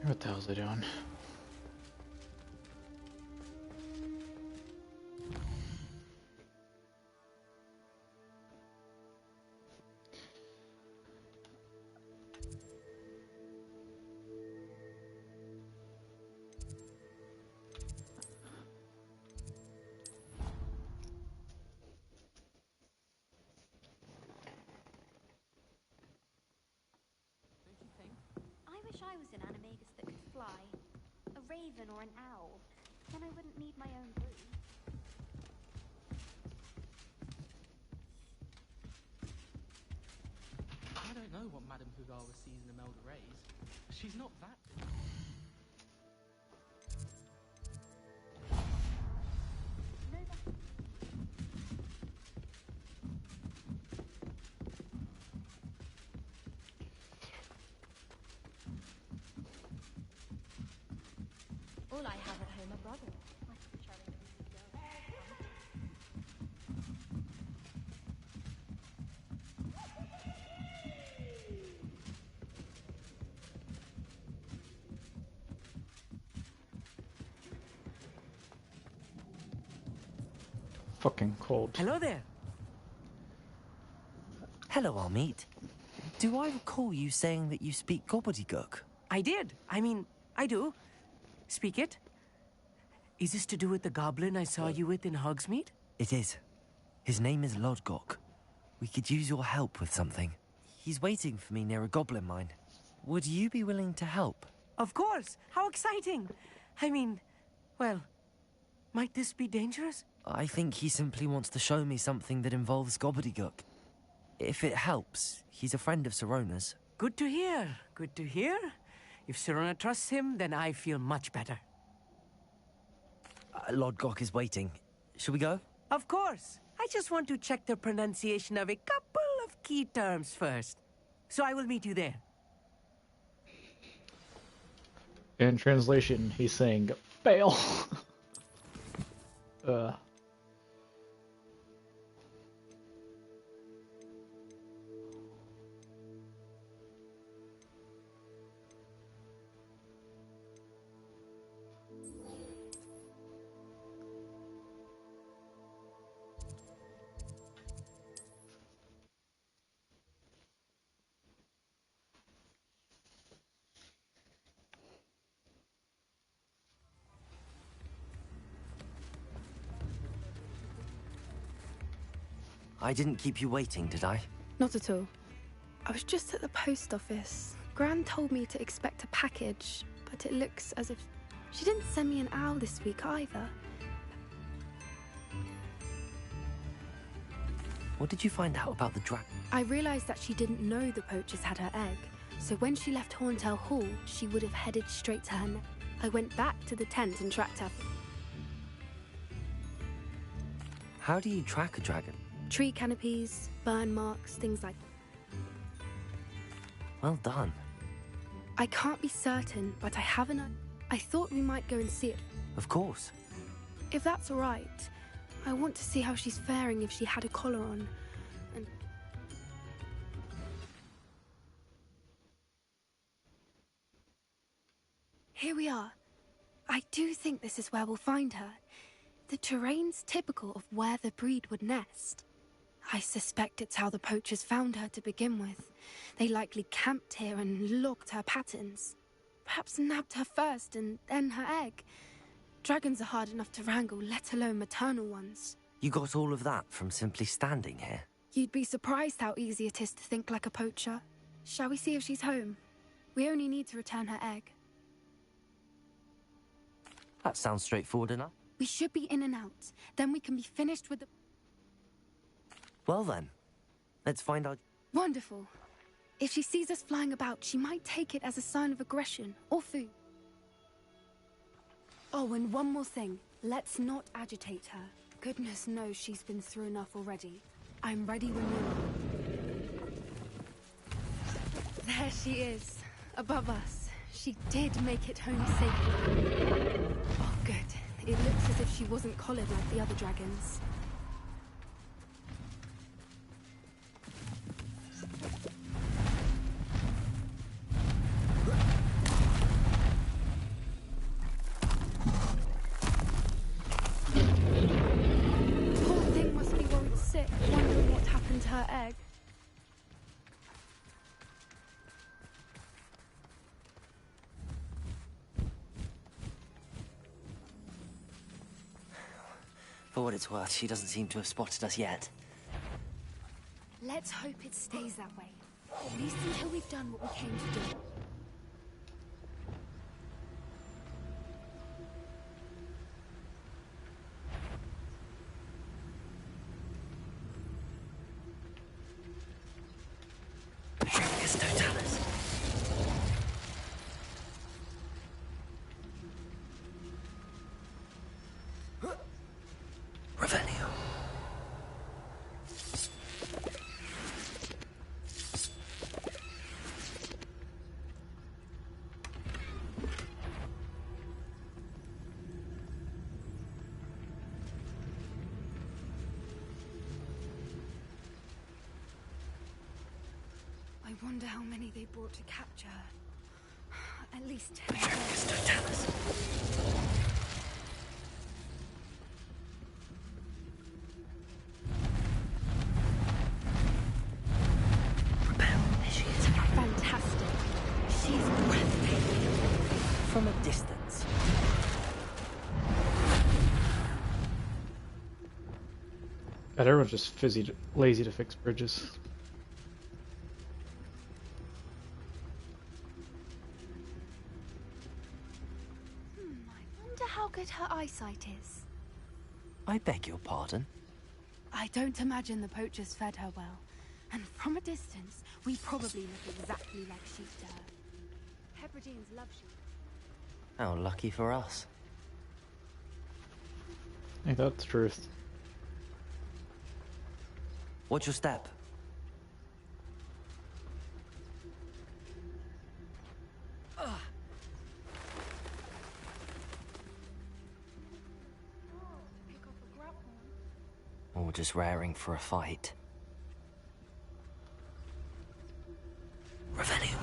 What the hell's they doing? I was an animagus that could fly. A raven or an owl. Then I wouldn't need my own brood. I don't know what Madame Hugar sees in Imelda Reyes. She's not that. All I have at home are brothers. Fucking cold. Hello there. Hello, Almeet. Do I recall you saying that you speak gobbledygook? I did. I mean, I do. Speak it. Is this to do with the goblin I saw you with in Hogsmeade? It is. His name is Lodgok. We could use your help with something. He's waiting for me near a goblin mine. Would you be willing to help? Of course. How exciting. I mean, well, might this be dangerous? I think he simply wants to show me something that involves gobbledygook. If it helps, he's a friend of Sirona's. Good to hear. Good to hear. If Sirona trusts him, then I feel much better. Lodgok is waiting. Shall we go? Of course. I just want to check the pronunciation of a couple of key terms first. So I will meet you there. In translation, he's saying, bail. I didn't keep you waiting, did I? Not at all. I was just at the post office. Gran told me to expect a package, but it looks as if she didn't send me an owl this week either. What did you find out about the dragon? I realized that she didn't know the poachers had her egg, so when she left Horntail Hall, she would have headed straight to her nest. I went back to the tent and tracked her. How do you track a dragon? Tree canopies, burn marks, things like that. Well done. I can't be certain, but I have an... I thought we might go and see it. Of course. If that's all right, I want to see how she's faring if she had a collar on. And... Here we are. I do think this is where we'll find her. The terrain's typical of where the breed would nest. I suspect it's how the poachers found her to begin with. They likely camped here and logged her patterns. Perhaps nabbed her first and then her egg. Dragons are hard enough to wrangle, let alone maternal ones. You got all of that from simply standing here? You'd be surprised how easy it is to think like a poacher. Shall we see if she's home? We only need to return her egg. That sounds straightforward enough. We should be in and out. Then we can be finished with the... Well then, let's find out. Wonderful. If she sees us flying about, she might take it as a sign of aggression or food. Oh, and one more thing. Let's not agitate her. Goodness knows she's been through enough already. I'm ready when you are. There she is, above us. She did make it home safely. Oh, good. It looks as if she wasn't collared like the other dragons. For what it's worth, she doesn't seem to have spotted us yet. Let's hope it stays that way. At least until we've done what we came to do. Shrimpus totalis. Revelio. I wonder how many they brought to capture her. At least 10. Shrimpus totalis. There she is. Fantastic. She's breathtaking. From a distance. God, everyone's just lazy to fix bridges. I wonder how good her eyesight is. I beg your pardon? I don't imagine the poachers fed her well. And from a distance, we probably look exactly like sheep to her. Hebrideans love sheep. How lucky for us. I think that's the truth. What's your step? Pick up a grapple. Or just raring for a fight? Revelio.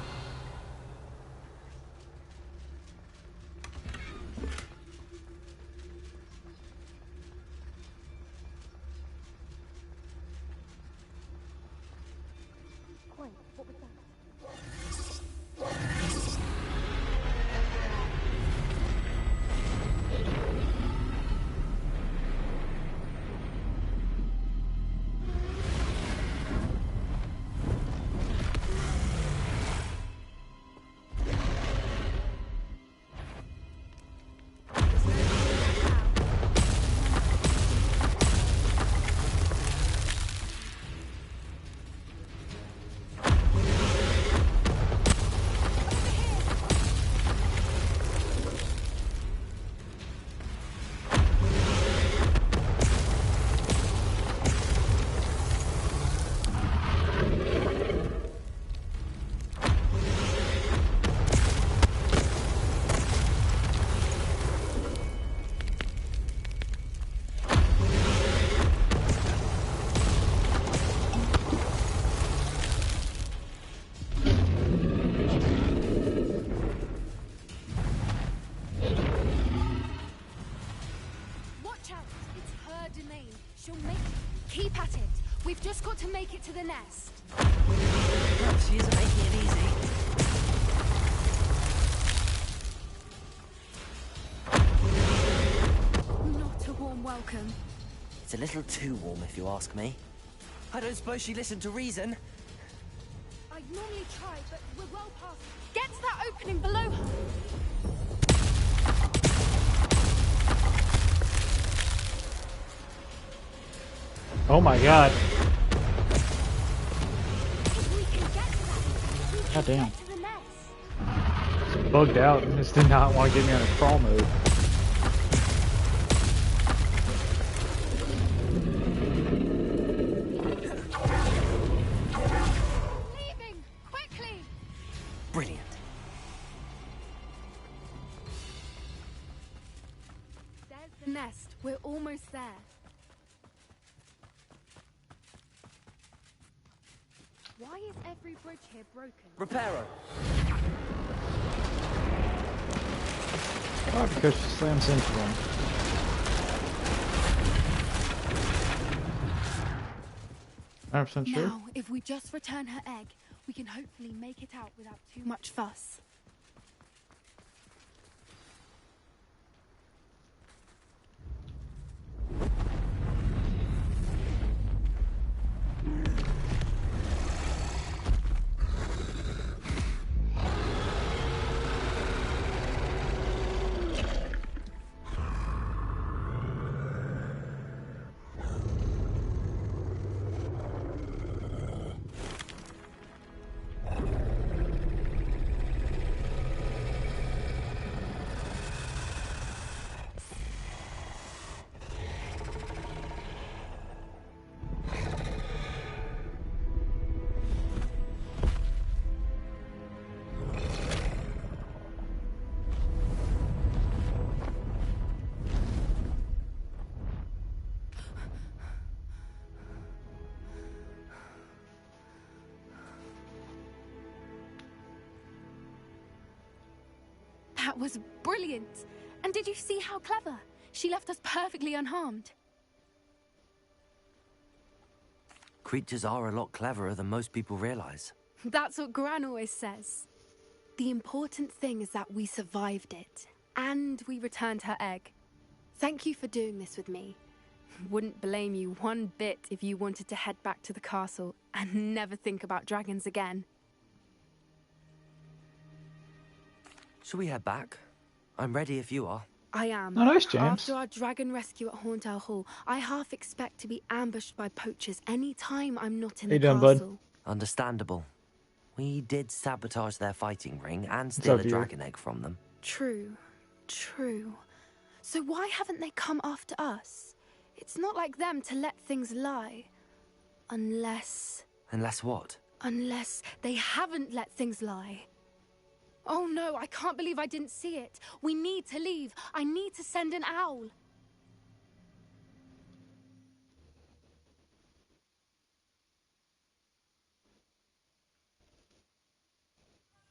Wait, what was that? Watch out! It's her domain. She'll make it. Keep at it. We've just got to make it to the nest. No, she isn't making it easy. Not a warm welcome. It's a little too warm, if you ask me. I don't suppose she listened to reason. I'd normally try, but we're well past. Get to that opening below her. Oh my god. If we can get to that, we can God damn. get to the nest. It's bugged out and just did not want to get me on a crawl mode. Leaving! Quickly! Brilliant. There's the nest. We're almost there. Why is every bridge here broken? Reparo. Oh, because she slams into them. 100% sure? Now, if we just return her egg, we can hopefully make it out without too much fuss. That was brilliant. And did you see how clever? She left us perfectly unharmed. Creatures are a lot cleverer than most people realize. That's what Gran always says. The important thing is that we survived it. And we returned her egg. Thank you for doing this with me. Wouldn't blame you one bit if you wanted to head back to the castle and never think about dragons again. Shall we head back? I'm ready if you are. I am. Oh, nice, James. After our dragon rescue at Hauntowl Hall, I half expect to be ambushed by poachers any time I'm not in How you the doing, bud? castle. Understandable. We did sabotage their fighting ring and steal up, a you? dragon egg from them. True. So why haven't they come after us? It's not like them to let things lie. Unless What? they haven't let things lie. Oh no, I can't believe I didn't see it. We need to leave. I need to send an owl.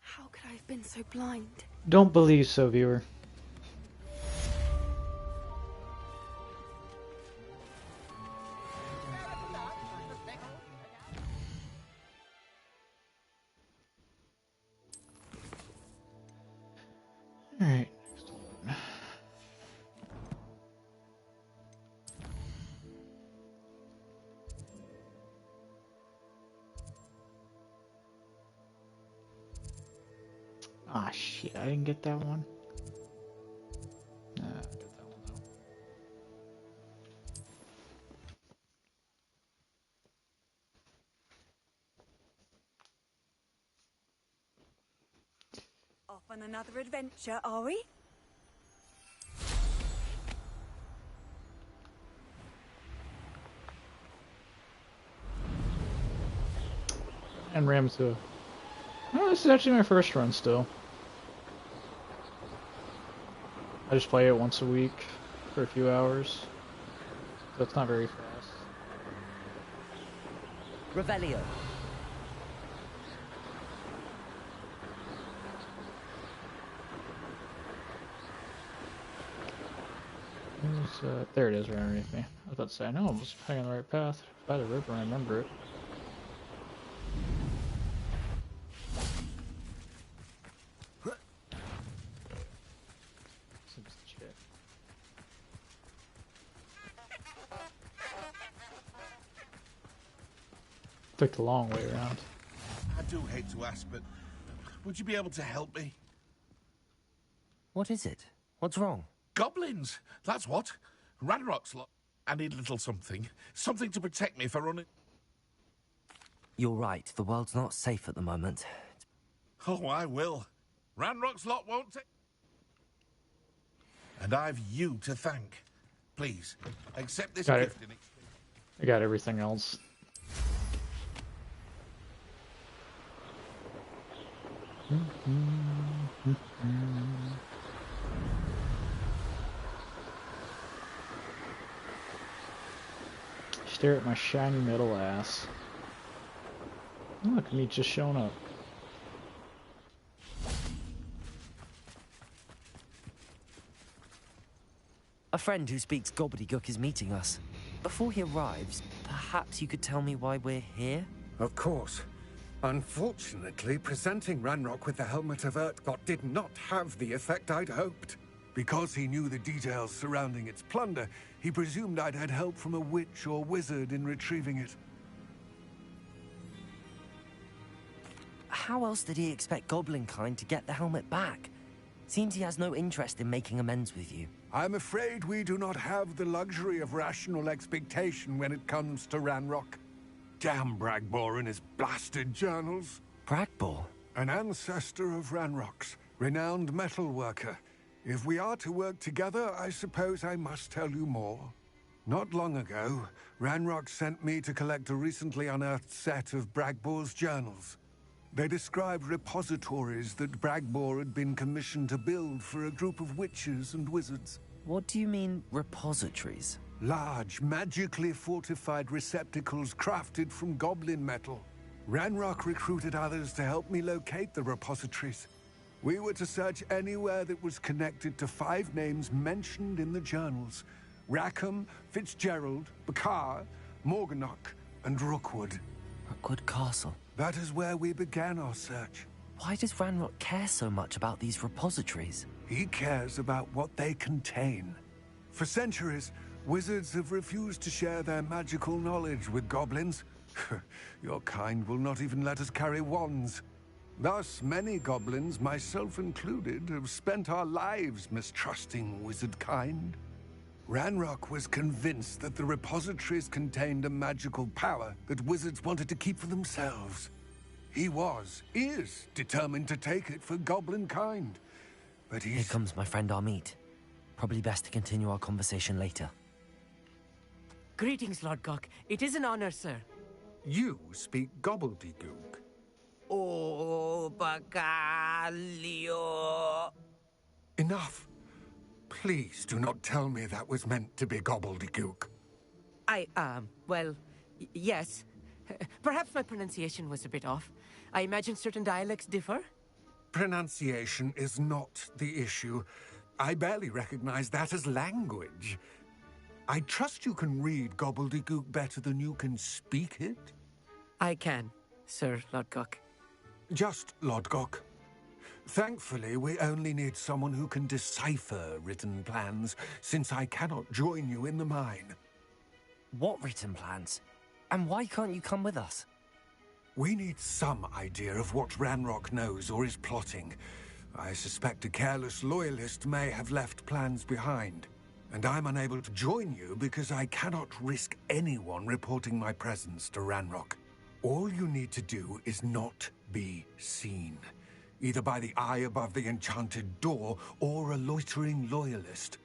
How could I have been so blind? Don't believe so, viewer. Alright. Ah, shit, I didn't get that one. Nah, I got that one though. Off on another adventure, are we? And ram to. Oh, this is actually my first run still. I just play it once a week for a few hours. So it's not very fast. Revelio. There it is right underneath me. I was about to say, I know I was hanging on the right path. By the river, I remember it. Some shit. Took the long way around. I do hate to ask, but would you be able to help me? What is it? What's wrong? Goblins! That's what. Ranrock's lot. I need a little something. Something to protect me if I run it. You're right. The world's not safe at the moment. Oh, I will. Ranrock's lot won't take. And I've you to thank. Please, accept this Got gift it. in exchange. I got everything else. Stare at my shiny metal ass. Look at me just showing up. A friend who speaks gobbledygook is meeting us. Before he arrives, perhaps you could tell me why we're here? Of course. Unfortunately, presenting Ranrock with the Helmet of Urtkot did not have the effect I'd hoped. Because he knew the details surrounding its plunder, he presumed I'd had help from a witch or wizard in retrieving it. How else did he expect Goblinkind to get the helmet back? Seems he has no interest in making amends with you. I'm afraid we do not have the luxury of rational expectation when it comes to Ranrock. Damn Bragbor and his blasted journals. Bragbor? An ancestor of Ranrock's, renowned metal worker. If we are to work together, I suppose I must tell you more. Not long ago, Ranrock sent me to collect a recently unearthed set of Bragbor's journals. They described repositories that Bragbor had been commissioned to build for a group of witches and wizards. What do you mean, repositories? Large, magically fortified receptacles crafted from goblin metal. Ranrock recruited others to help me locate the repositories. We were to search anywhere that was connected to 5 names mentioned in the journals. Rackham, Fitzgerald, Bakar, Morganach, and Rookwood. Rookwood Castle. That is where we began our search. Why does Ranrock care so much about these repositories? He cares about what they contain. For centuries, wizards have refused to share their magical knowledge with goblins. Your kind will not even let us carry wands. Thus, many goblins, myself included, have spent our lives mistrusting wizard kind. Ranrock was convinced that the repositories contained a magical power that wizards wanted to keep for themselves. He is determined to take it for goblin kind. But Here comes my friend Amit. Probably best to continue our conversation later. Greetings, Lord Gok. It is an honor, sir. You speak gobbledygook. Oh, Bacalio. Enough. Please do not tell me that was meant to be gobbledygook. Yes. Perhaps my pronunciation was a bit off. I imagine certain dialects differ. Pronunciation is not the issue. I barely recognize that as language. I trust you can read gobbledygook better than you can speak it? I can, Sir Lord Gok. Just Lodgok. Thankfully, we only need someone who can decipher written plans, since I cannot join you in the mine. What written plans? And why can't you come with us? We need some idea of what Ranrock knows or is plotting. I suspect a careless loyalist may have left plans behind. And I'm unable to join you because I cannot risk anyone reporting my presence to Ranrock. All you need to do is not be seen, either by the eye above the enchanted door or a loitering loyalist.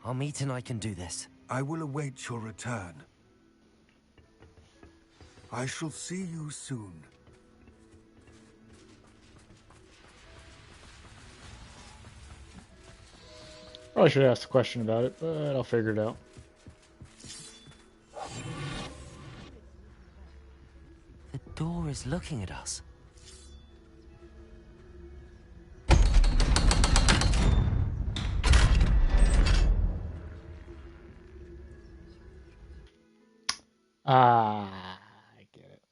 Amit and I can do this. I will await your return. I shall see you soon. Probably should ask a question about it, but I'll figure it out. The door is looking at us. Ah, I get it.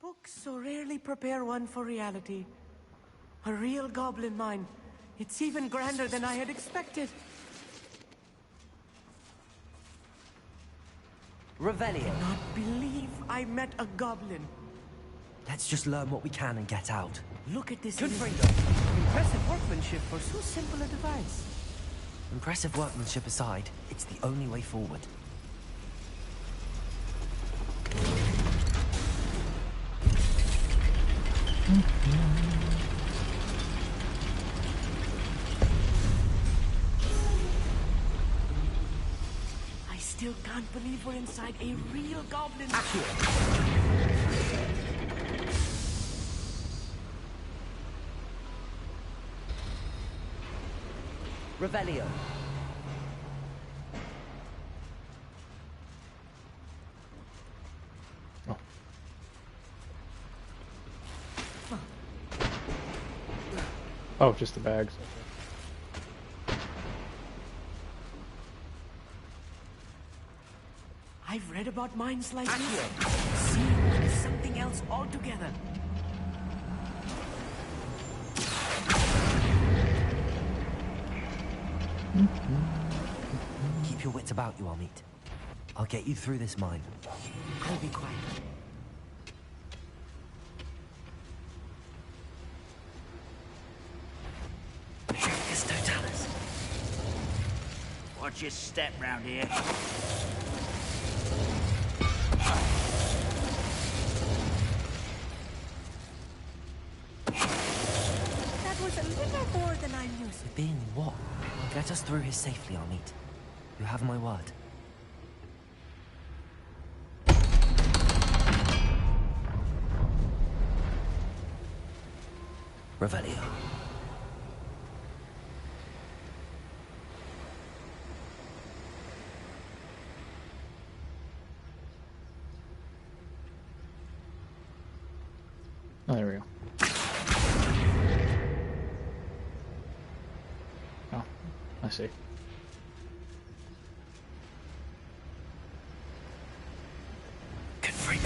Books so rarely prepare one for reality. A real goblin mine. It's even grander than I had expected. Revelio. Not believe I met a goblin. Let's just learn what we can and get out. Look at this. Confringo. Impressive workmanship for so simple a device. Impressive workmanship aside, it's the only way forward. I still can't believe we're inside a real goblin. Revelio. Oh, just the bags. I've read about mines like this. Seeing one is something else altogether. Keep your wits about you, Amit. I'll get you through this mine. I'll be quiet. Totalis. Watch your step round here. That was a little more than I'm used to. Being what? Get us through here safely, Amit. You have my word. Revelio. Oh, there we go. I see. Good freak.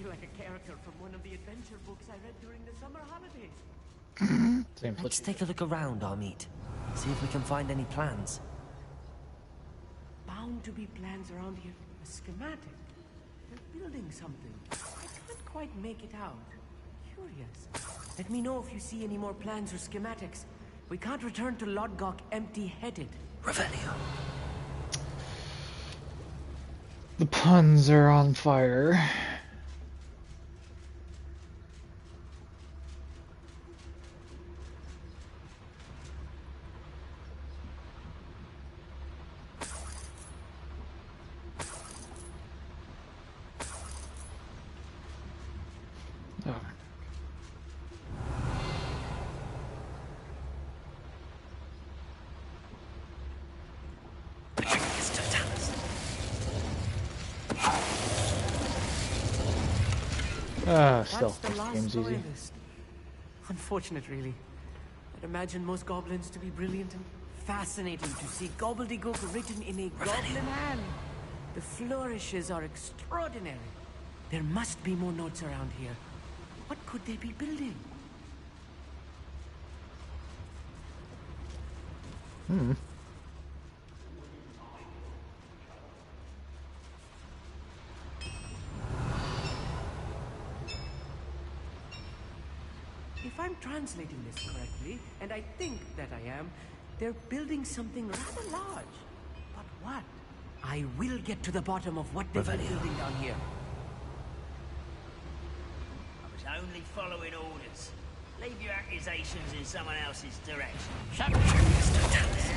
Like a character from one of the adventure books I read during the summer holidays. Let's take a look around, Amit. See if we can find any plans. Bound to be plans around here. A schematic. They're building something. I can't quite make it out. Curious. Let me know if you see any more plans or schematics. We can't return to Lodgok empty-headed. Revelio. The puns are on fire. Oh. Stealth. That's the last Game's easy. list. Unfortunate, really. I'd imagine most goblins to be brilliant and fascinating to see gobbledygook written in a goblin hand. The flourishes are extraordinary. There must be more notes around here. What could they be building? If I'm translating this correctly, and I think that I am, they're building something rather large. But what? I will get to the bottom of what they're building down here. I was only following orders. Leave your accusations in someone else's direction. Shut up, Mr. Dallas.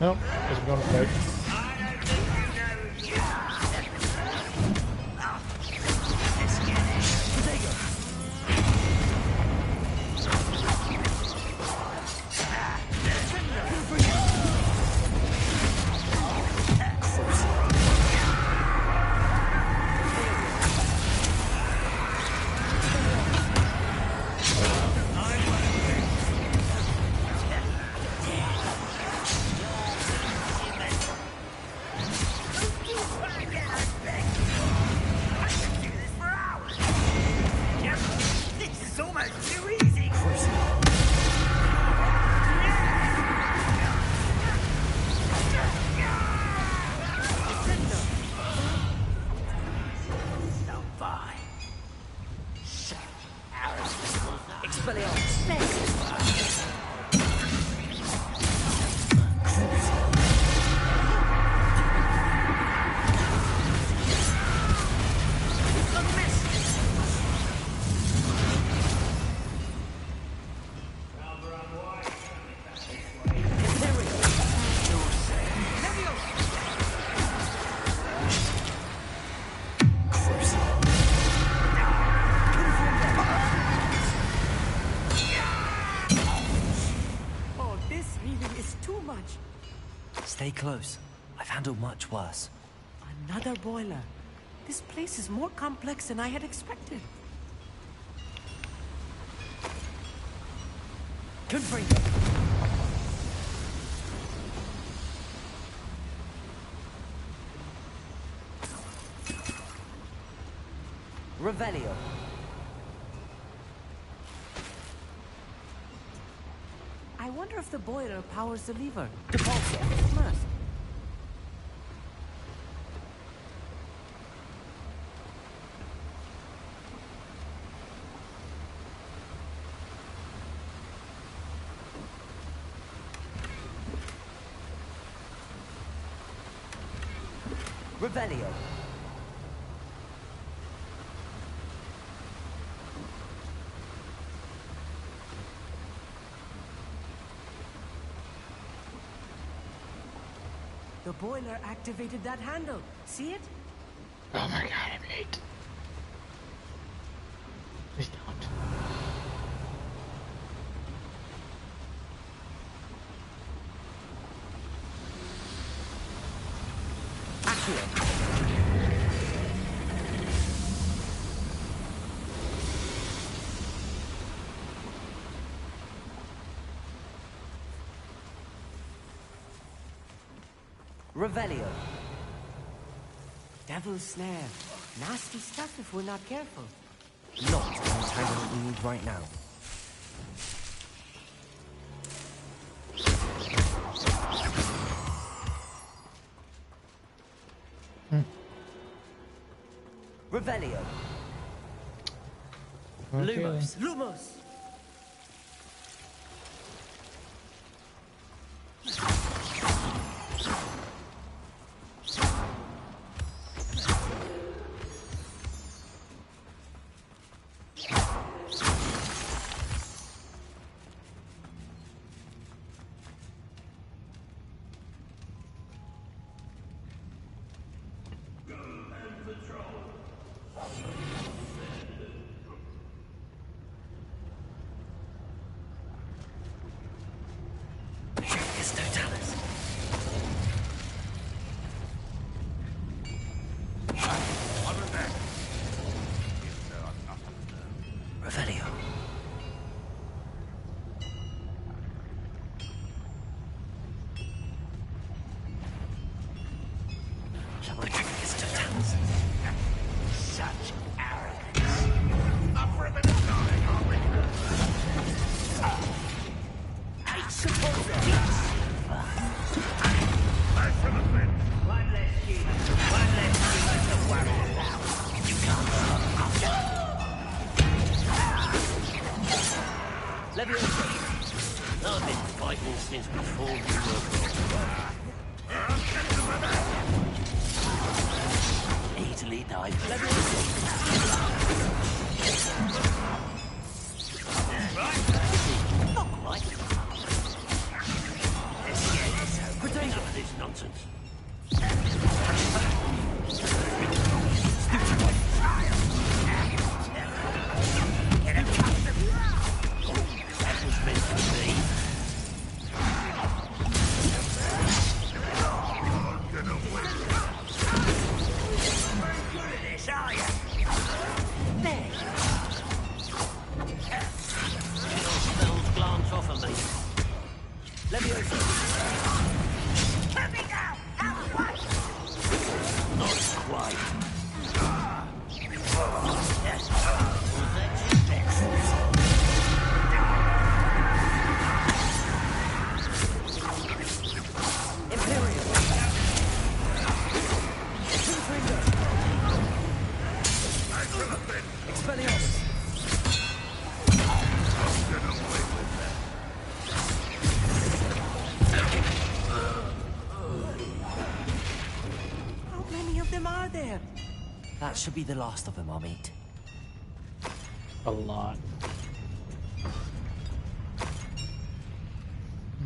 Nope, because we're going to fight. I don't think you know who you are. Let's get it. There you go. Stay close. I've handled much worse. Another boiler. This place is more complex than I had expected. Confringo. Revelio. I wonder if the boiler powers the lever. Depulso. It must. Revelio. The boiler activated that handle. See it? Oh my god, I hate. Please don't. Revelio. Devil's snare. Nasty stuff if we're not careful. Not the entitlement we need right now. Revelio. Okay. Lumos. Lumos. Revelio. Shall I take this to Towns? Such arrogance. Up for a bit of darling, aren't we? I suppose Back from the pit. One less human to worry about. you can't stop. Leviosa. I've been fighting since before you were born. Easily died. Not quite. Enough of this nonsense. That was meant to be. Very good at this, are you? There. Your spells glance off of me. Leviosa. Let me down! Out what? Not quite. Imperial. Expelliarmus. How many of them are there? That should be the last of them, I'll meet. A lot.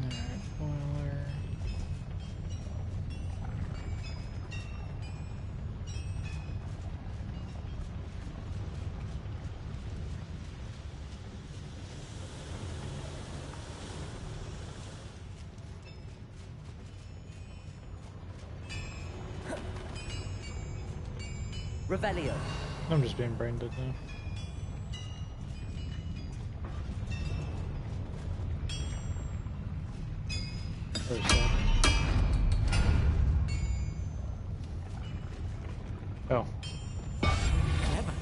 Alright, boiler. Revelio. I'm just being brain dead now. Where's that? Oh. Clever.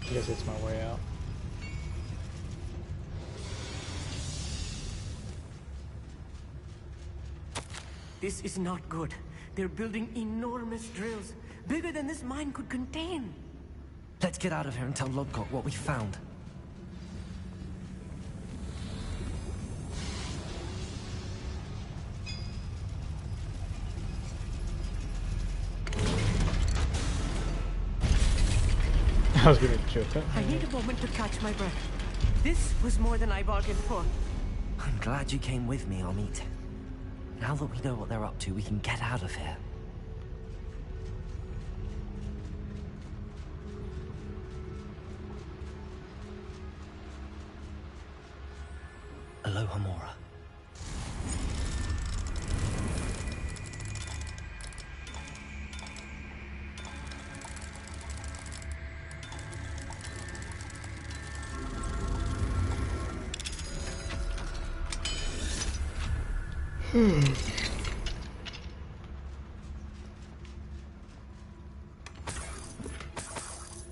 I guess it's my way out. This is not good. They're building enormous drills, bigger than this mine could contain. Let's get out of here and tell Lodgok what we found. I was gonna joke that. I need a moment to catch my breath. This was more than I bargained for. I'm glad you came with me, Amit. Now that we know what they're up to, we can get out of here. Aloha Mora.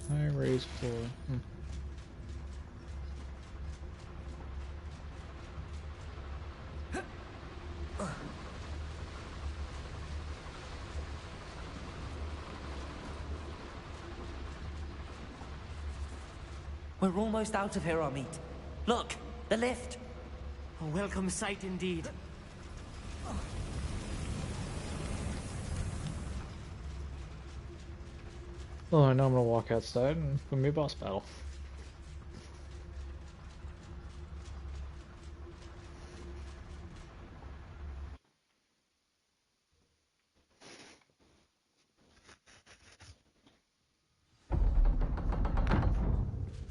High raised floor. We're almost out of here, Amit. Look, the lift. A welcome sight indeed. Well, I know I'm gonna walk outside and it's gonna be a boss battle.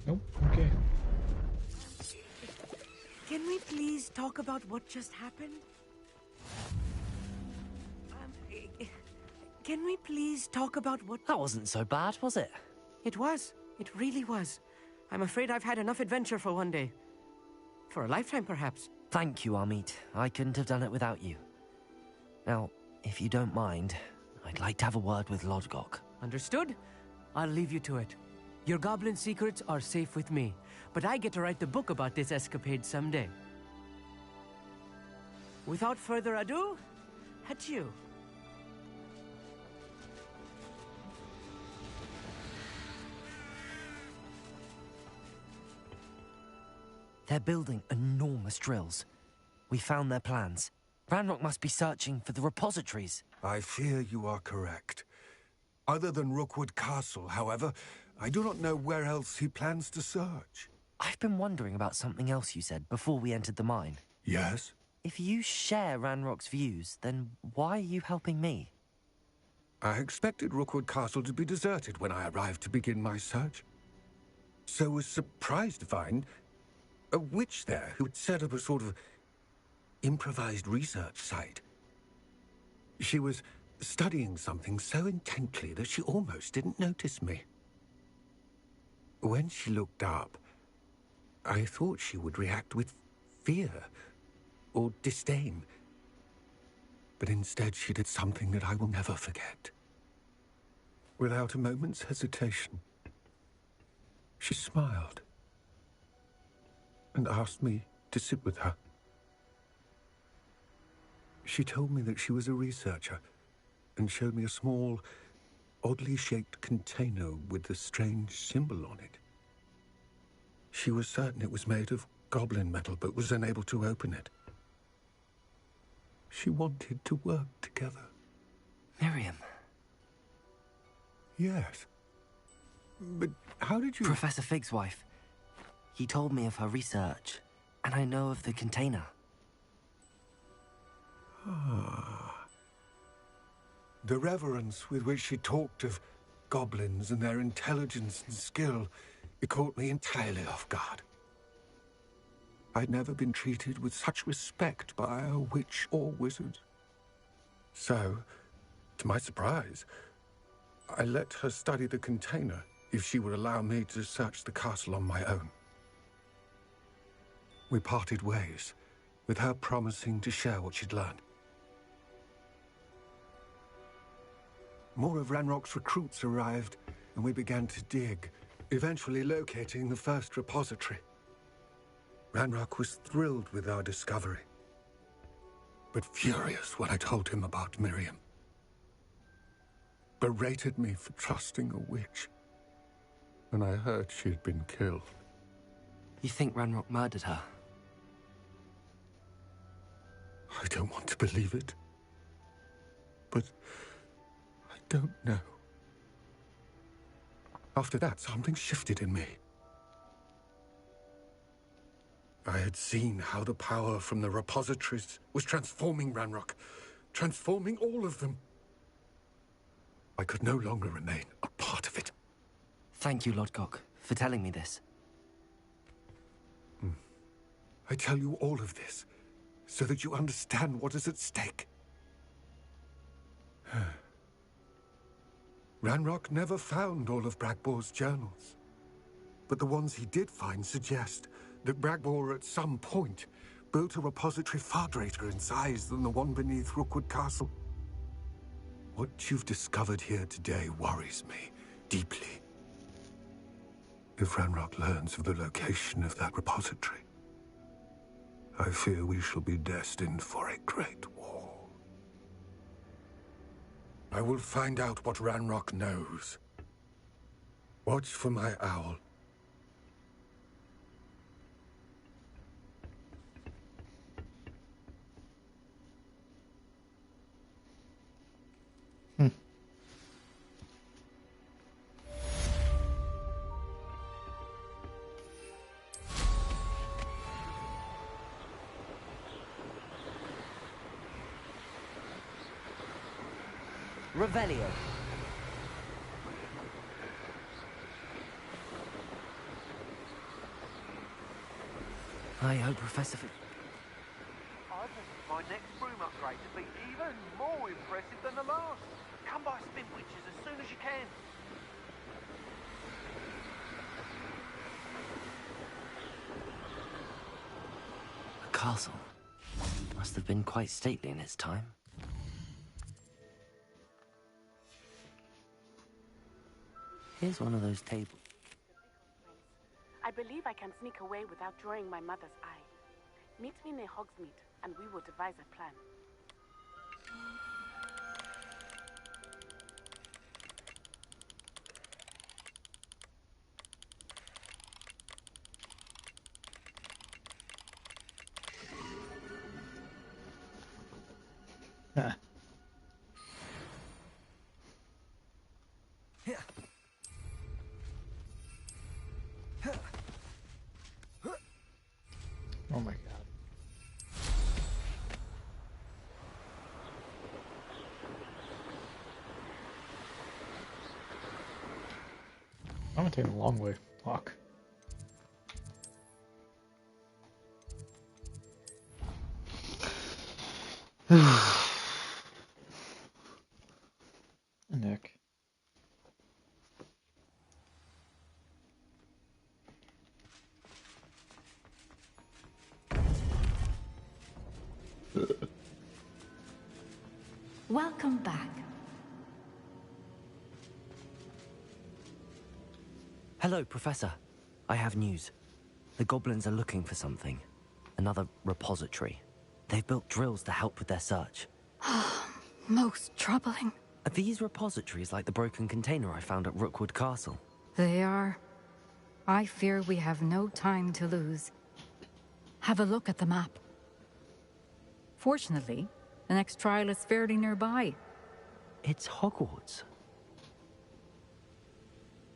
Nope, okay. Can we please talk about what just happened? Can we please talk about what... That wasn't so bad, was it? It was. It really was. I'm afraid I've had enough adventure for one day. For a lifetime, perhaps. Thank you, Amit. I couldn't have done it without you. Now, if you don't mind, I'd like to have a word with Lodgok. Understood? I'll leave you to it. Your goblin secrets are safe with me, but I get to write the book about this escapade someday. Without further ado, adieu. They're building enormous drills. We found their plans. Ranrock must be searching for the repositories. I fear you are correct. Other than Rookwood Castle, however, I do not know where else he plans to search. I've been wondering about something else you said before we entered the mine. Yes? If you share Ranrock's views, then why are you helping me? I expected Rookwood Castle to be deserted when I arrived to begin my search. So was surprised to find a witch there who had set up a sort of improvised research site. She was studying something so intently that she almost didn't notice me. When she looked up, I thought she would react with fear or disdain. But instead she did something that I will never forget. Without a moment's hesitation, she smiled and asked me to sit with her. She told me that she was a researcher and showed me a small, oddly shaped container with a strange symbol on it. She was certain it was made of goblin metal, but was unable to open it. She wanted to work together. Miriam. Yes. But how did you... Professor Fig's wife. He told me of her research, and I know of the container. Ah. The reverence with which she talked of goblins and their intelligence and skill, it caught me entirely off guard. I'd never been treated with such respect by a witch or wizard. So, to my surprise, I let her study the container if she would allow me to search the castle on my own. We parted ways, with her promising to share what she'd learned. More of Ranrock's recruits arrived, and we began to dig, eventually locating the first repository. Ranrock was thrilled with our discovery. but furious when I told him about Miriam. Berated me for trusting a witch when I heard she had been killed. You think Ranrock murdered her? I don't want to believe it, but I don't know. After that, something shifted in me. I had seen how the power from the repositories was transforming Ranrock, transforming all of them. I could no longer remain a part of it. Thank you, Lodgok, for telling me this. I tell you all of this so that you understand what is at stake. Ranrock never found all of Bragbor's journals, but the ones he did find suggest that Bragbor at some point built a repository far greater in size than the one beneath Rookwood Castle. What you've discovered here today worries me deeply. If Ranrock learns of the location of that repository, I fear we shall be destined for a great war. I will find out what Ranrock knows. Watch for my owl. Revelio. I hope Professor... I wanted my next broom upgrade to be even more impressive than the last. Come by Spin Witches as soon as you can. The castle must have been quite stately in its time. Here's one of those tables. I believe I can sneak away without drawing my mother's eye. Meet me near Hogsmeade, and we will devise a plan. Oh my god. I'm gonna take a long way. Fuck. Nick. Welcome back. Hello, Professor. I have news. The goblins are looking for something. Another repository. They've built drills to help with their search. Most troubling. Are these repositories like the broken container I found at Rookwood Castle? They are. I fear we have no time to lose. Have a look at the map. Fortunately, the next trial is fairly nearby. It's Hogwarts.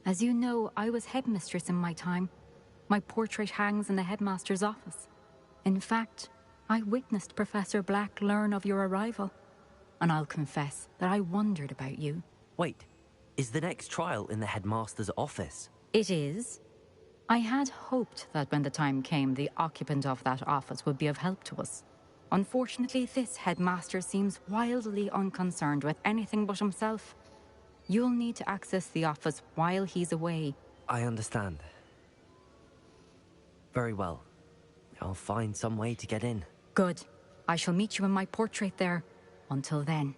As you know, I was headmistress in my time. My portrait hangs in the headmaster's office. In fact, I witnessed Professor Black learn of your arrival. And I'll confess that I wondered about you. Wait, is the next trial in the headmaster's office? It is. I had hoped that when the time came, the occupant of that office would be of help to us. Unfortunately, this headmaster seems wildly unconcerned with anything but himself. You'll need to access the office while he's away. I understand. Very well. I'll find some way to get in. Good. I shall meet you in my portrait there. Until then.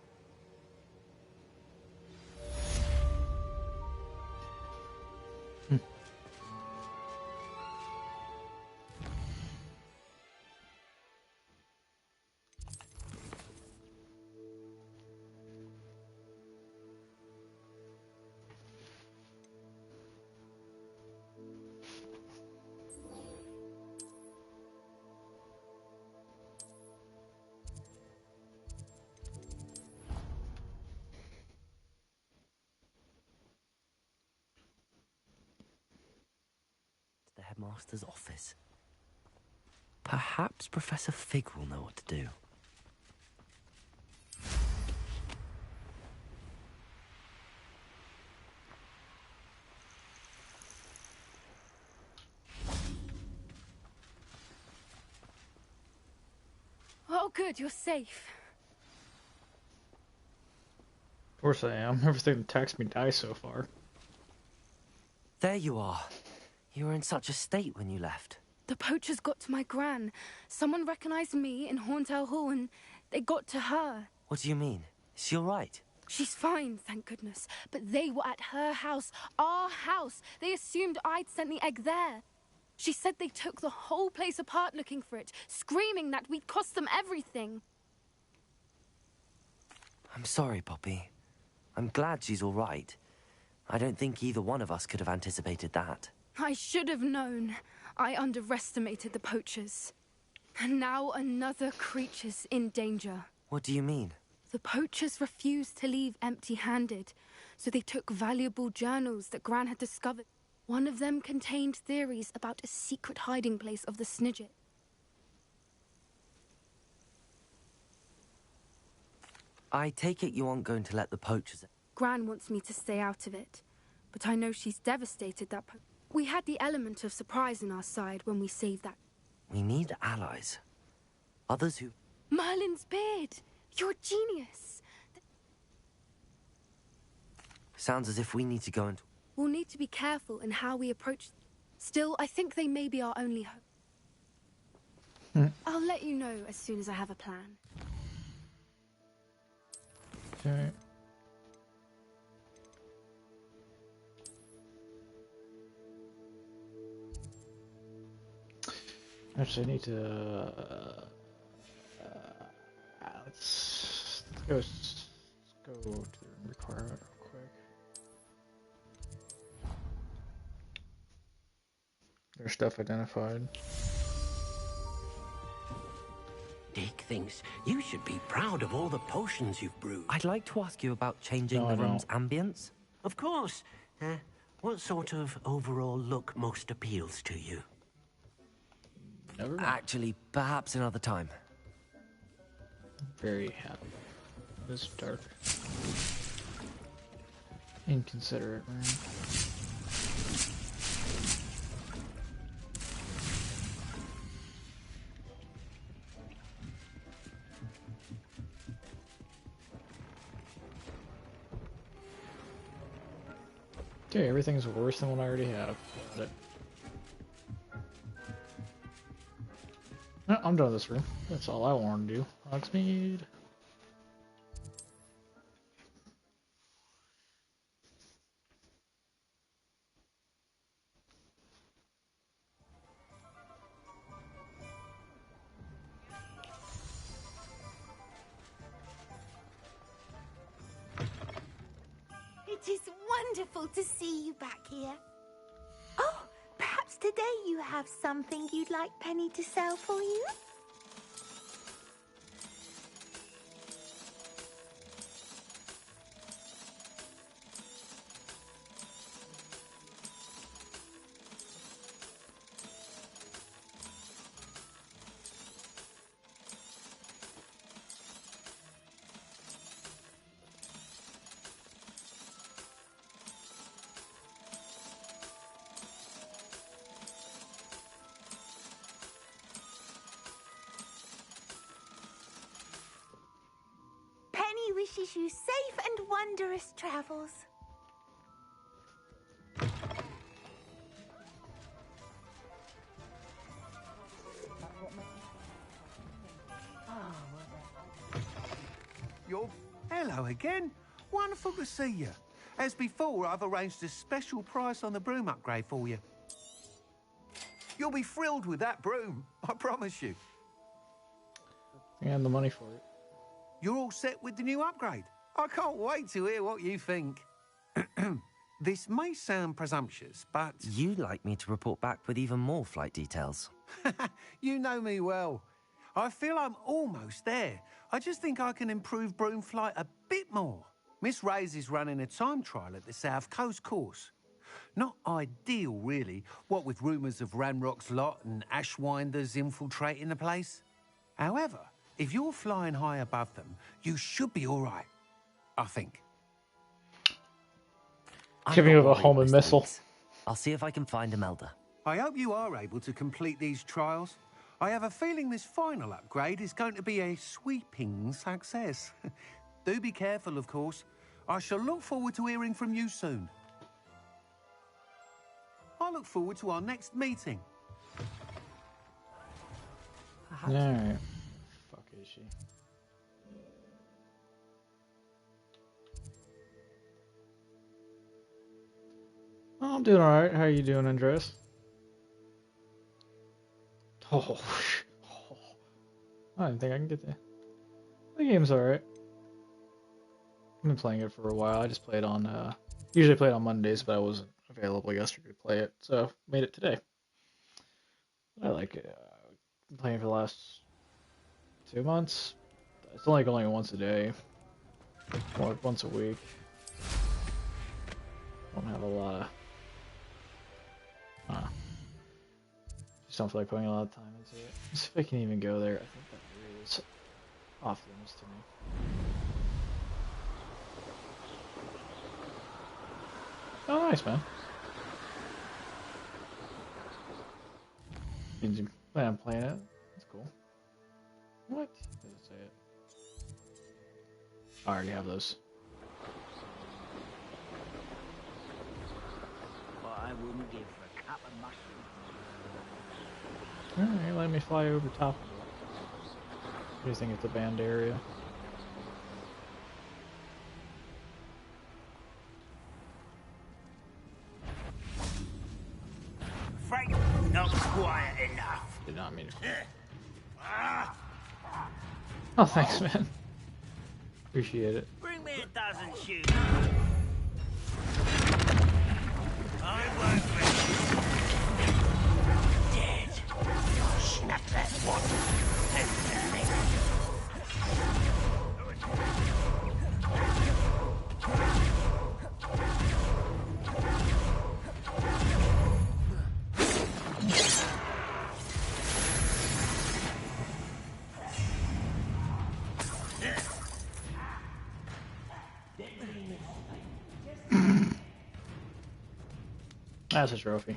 headmaster's office. Perhaps Professor Fig will know what to do. Oh, good, you're safe. Of course I am. Everything that attacks me dies so far. There you are. You were in such a state when you left. The poachers got to my gran. Someone recognized me in Horntail Hall and they got to her. What do you mean? Is she all right? She's fine, thank goodness. But they were at her house, our house. They assumed I'd sent the egg there. She said they took the whole place apart looking for it, screaming that we'd cost them everything. I'm sorry, Poppy. I'm glad she's all right. I don't think either one of us could have anticipated that. I should have known. I underestimated the poachers. And now another creature's in danger. What do you mean? The poachers refused to leave empty-handed, so they took valuable journals that Gran had discovered. One of them contained theories about a secret hiding place of the Snidget. I take it you aren't going to let the poachers... Gran wants me to stay out of it, but I know she's devastated that we had the element of surprise on our side when we saved that. We need allies. Others who... Merlin's beard! You're a genius! Sounds as if we need to go and... We'll need to be careful in how we approach... Still, I think they may be our only hope. I'll let you know as soon as I have a plan. Okay. Actually, I need to... let's go to the room requirement real quick. There's stuff identified. Dick thinks you should be proud of all the potions you've brewed. I'd like to ask you about changing the room's ambience. Of course. What sort of overall look most appeals to you? Never mind. Actually, perhaps another time. Very happy. This dark. Inconsiderate, man. Okay, everything's worse than what I already have. Got it. No, I'm done with this room. That's all I want to do. Hogsmeade. It is wonderful to see you back here. Oh, perhaps today you have something you'd like Penny to sell for you? Wishes you safe and wondrous travels. Hello again. Wonderful to see you. As before, I've arranged a special price on the broom upgrade for you. You'll be thrilled with that broom, I promise you. And the money for it. You're all set with the new upgrade. I can't wait to hear what you think. This may sound presumptuous, but... You'd like me to report back with even more flight details. You know me well. I feel I'm almost there. I just think I can improve broom flight a bit more. Miss Ray's is running a time trial at the South Coast course. Not ideal, really, what with rumours of Ranrock's lot and Ashwinders infiltrating the place. However, if you're flying high above them, you should be all right. I think. Giving you a homing missile. I'll see if I can find Imelda. I hope you are able to complete these trials. I have a feeling this final upgrade is going to be a sweeping success. Do be careful, of course. I shall look forward to hearing from you soon. I look forward to our next meeting. Alright. Fuck is she? Oh, I'm doing alright. How are you doing, Andres? Oh, I didn't think I can get there. The game's alright. I've been playing it for a while. I just played on, usually play it on Mondays, but I wasn't available yesterday to play it, so made it today. I like it. I've been playing for the last 2 months. It's only going once a day, or once a week. Don't have a lot of. Just don't feel like putting a lot of time into it. Let's see if I can even go there. I think that area is off limits to me. Oh, nice, man. Did you plan on playing it? That's cool. What? Does it say it? I already have those. What I wouldn't give for a cup of mushrooms. Alright, let me fly over top of it. What do you think it's a banned area? Frank, not quiet enough. Did not mean to. Oh, thanks, man. Appreciate it. Bring me a dozen shoes. I won't dead. Snap that one. And the next. That's a trophy.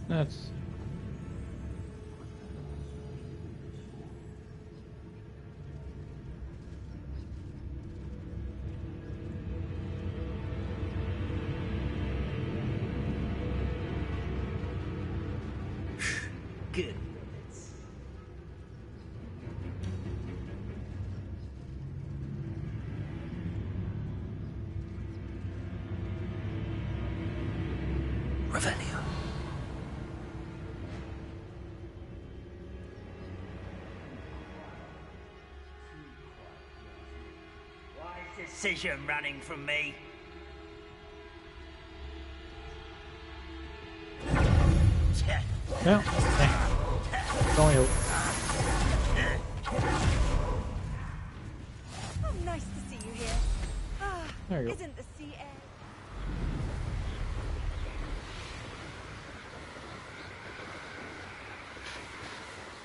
That's good. Revelio. Decision running from me. yeah. It's only hope. Oh, nice to see you here. Ah, There you go. isn't the sea air?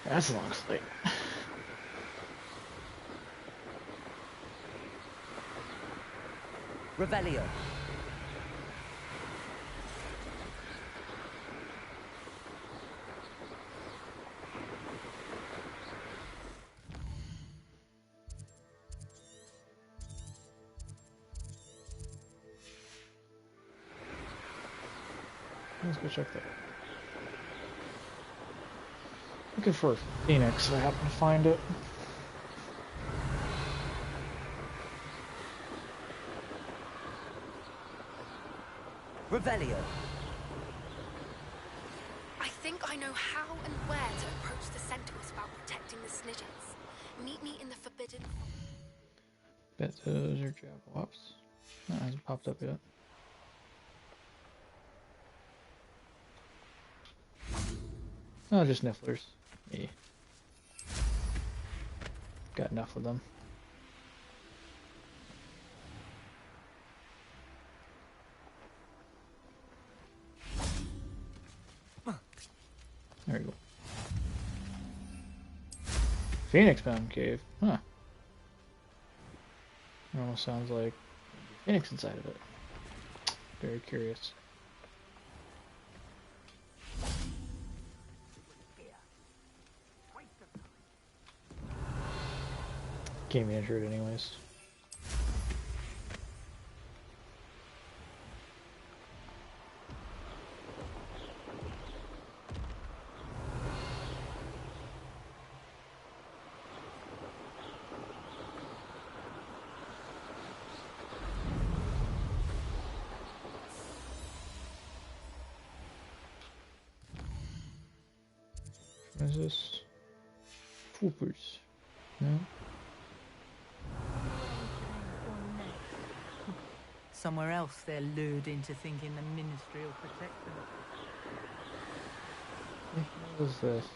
That's a long sleep. Revelio. Let's go check that. Looking for Phoenix, I happen to find it. Revelio. I think I know how and where to approach the centaurs about protecting the Snidgets. Meet me in the Forbidden... Bet those are Jablops. No, it hasn't popped up yet. Oh, just Nifflers. Yeah. Got enough of them. There we go. Phoenix Mountain Cave. Huh. It almost sounds like Phoenix inside of it. Very curious. Can't be injured anyways. What is this? Foopers. No? Somewhere else they're lured into thinking the Ministry will protect them. What is this?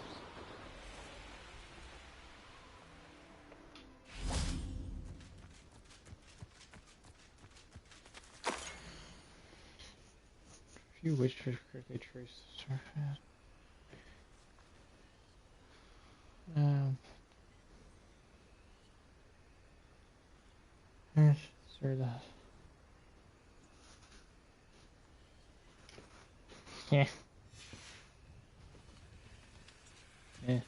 Few witches correctly trace the surface. Yes, sir, that. Yeah. Yeah.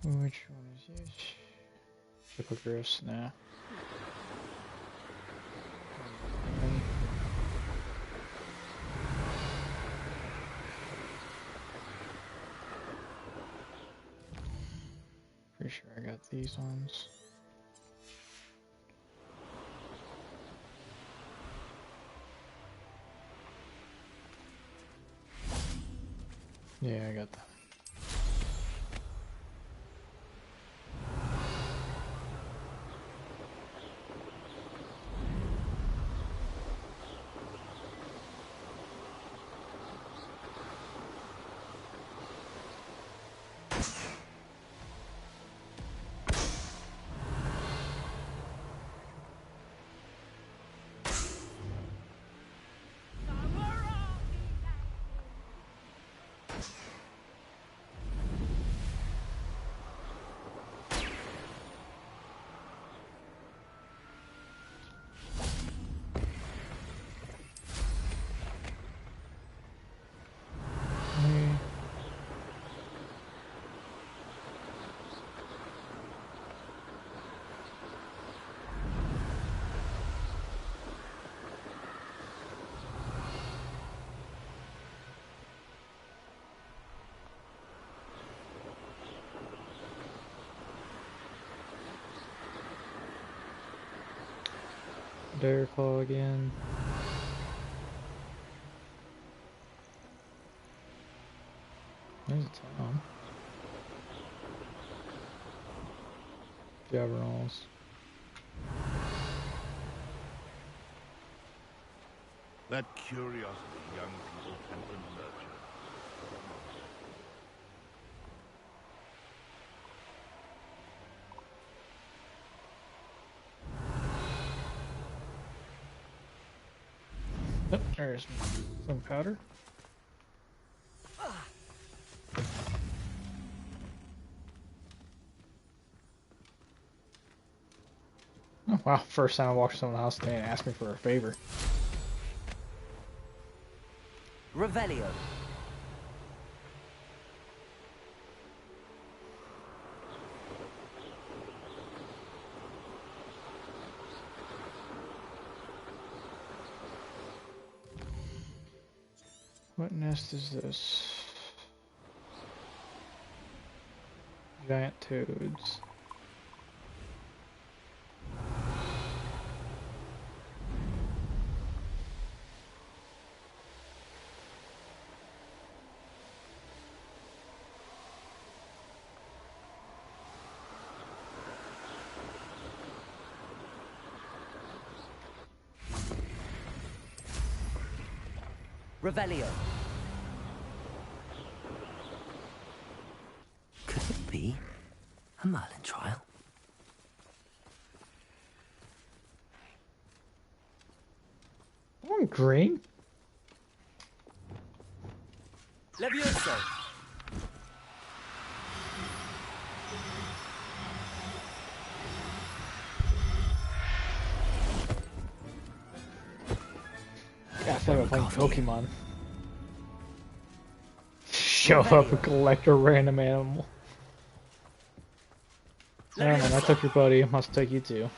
Which one is this? Hippogriffs, nah. Pretty sure I got these ones. Yeah, I got them. Dare Claw again. There's a Tom. Jabberalls. That curiosity young people tend to nurture. Oh, there's some powder. Oh, wow, first time I walked someone's house today and asked me for a favor. Revelio. What nest is this? Giant toads. Revelio. Could it be a Merlin trial? Oh, green. Levioso. Yeah, I feel like I'm playing Pokemon. Show up and collect a random animal. Yeah, man, I took your buddy. Must take you too.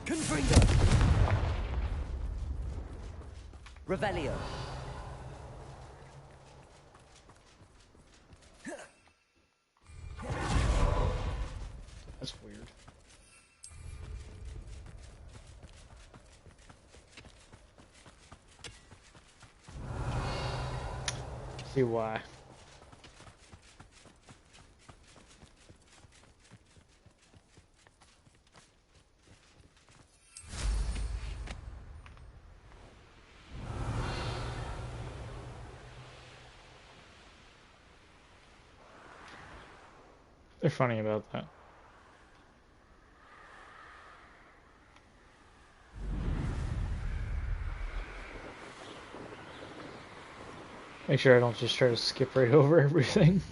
Confringo. Revelio. That's weird. See why. They're funny about that. Make sure I don't just try to skip right over everything.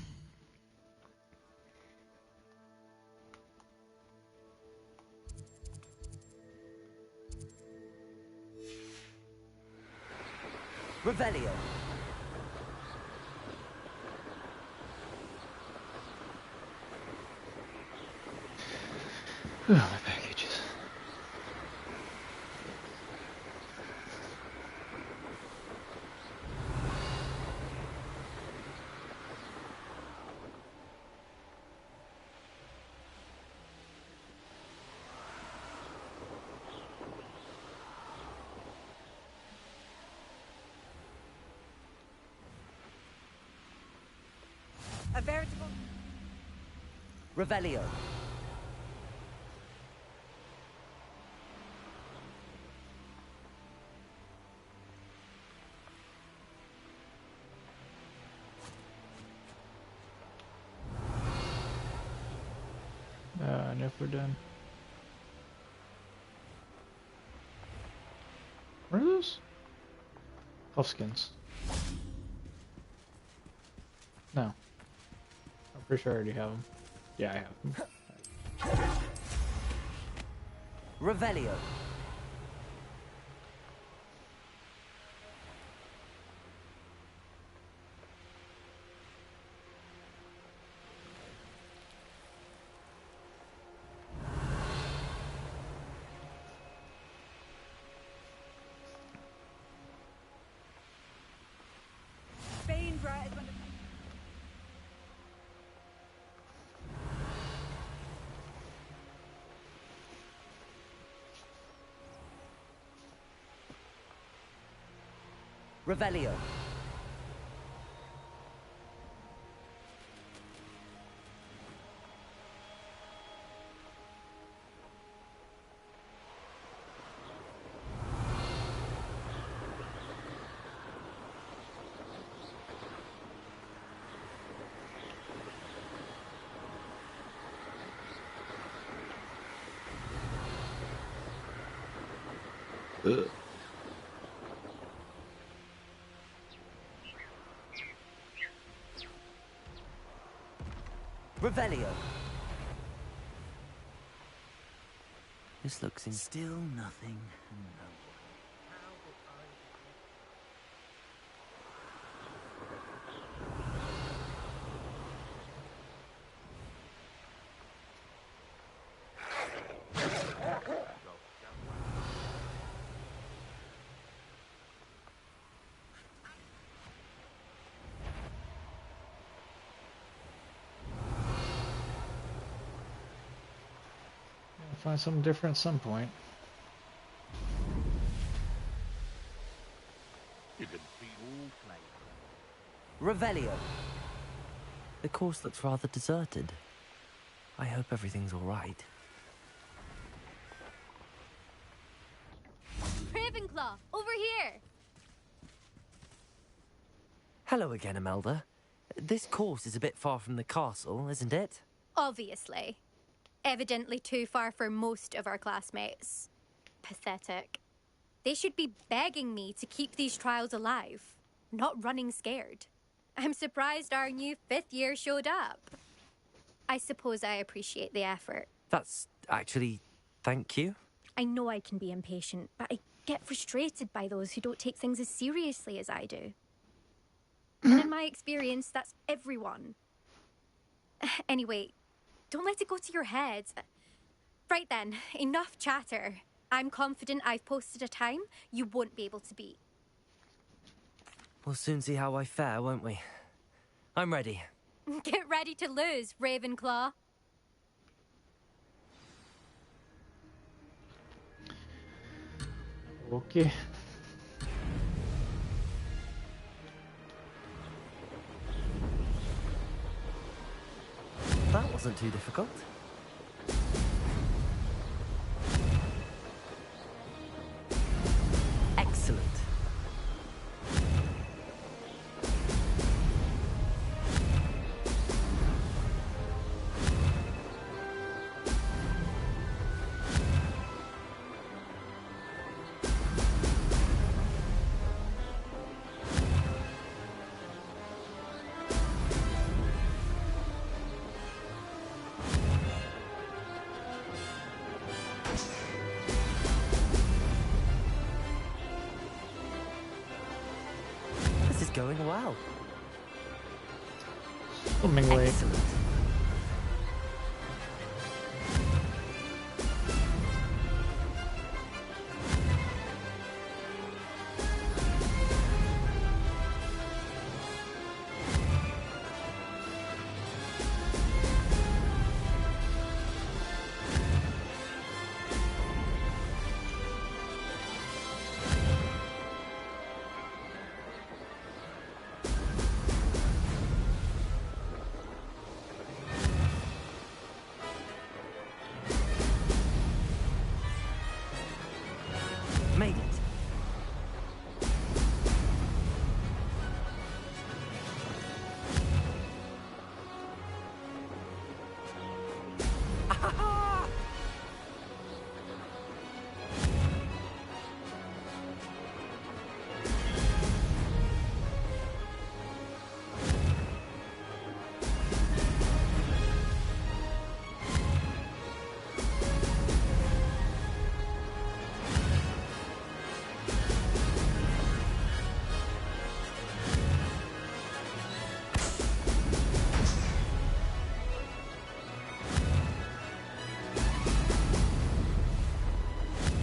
Revelio. My packages. A veritable... Revelio. And if we're done. What are those? Puffskins. No. I'm pretty sure I already have them. Yeah, I have them. Revelio. Spain's right is under... Revelio. Revelio. This looks in... Still nothing. Find something different at some point. You could be all played. Revelio. The course looks rather deserted. I hope everything's all right. Ravenclaw, over here! Hello again, Imelda. This course is a bit far from the castle, isn't it? Obviously. Evidently too far for most of our classmates. Pathetic. They should be begging me to keep these trials alive, not running scared. I'm surprised our new 5th year showed up. I suppose I appreciate the effort. That's actually... thank you. I know I can be impatient, but I get frustrated by those who don't take things as seriously as I do. And in my experience, that's everyone. Anyway, don't let it go to your head. Right then, enough chatter. I'm confident I've posted a time you won't be able to beat. We'll soon see how I fare, won't we? I'm ready. Get ready to lose, Ravenclaw. Okay. That wasn't too difficult. Excellent. Going well. Swimmingly. Excellent. Made it.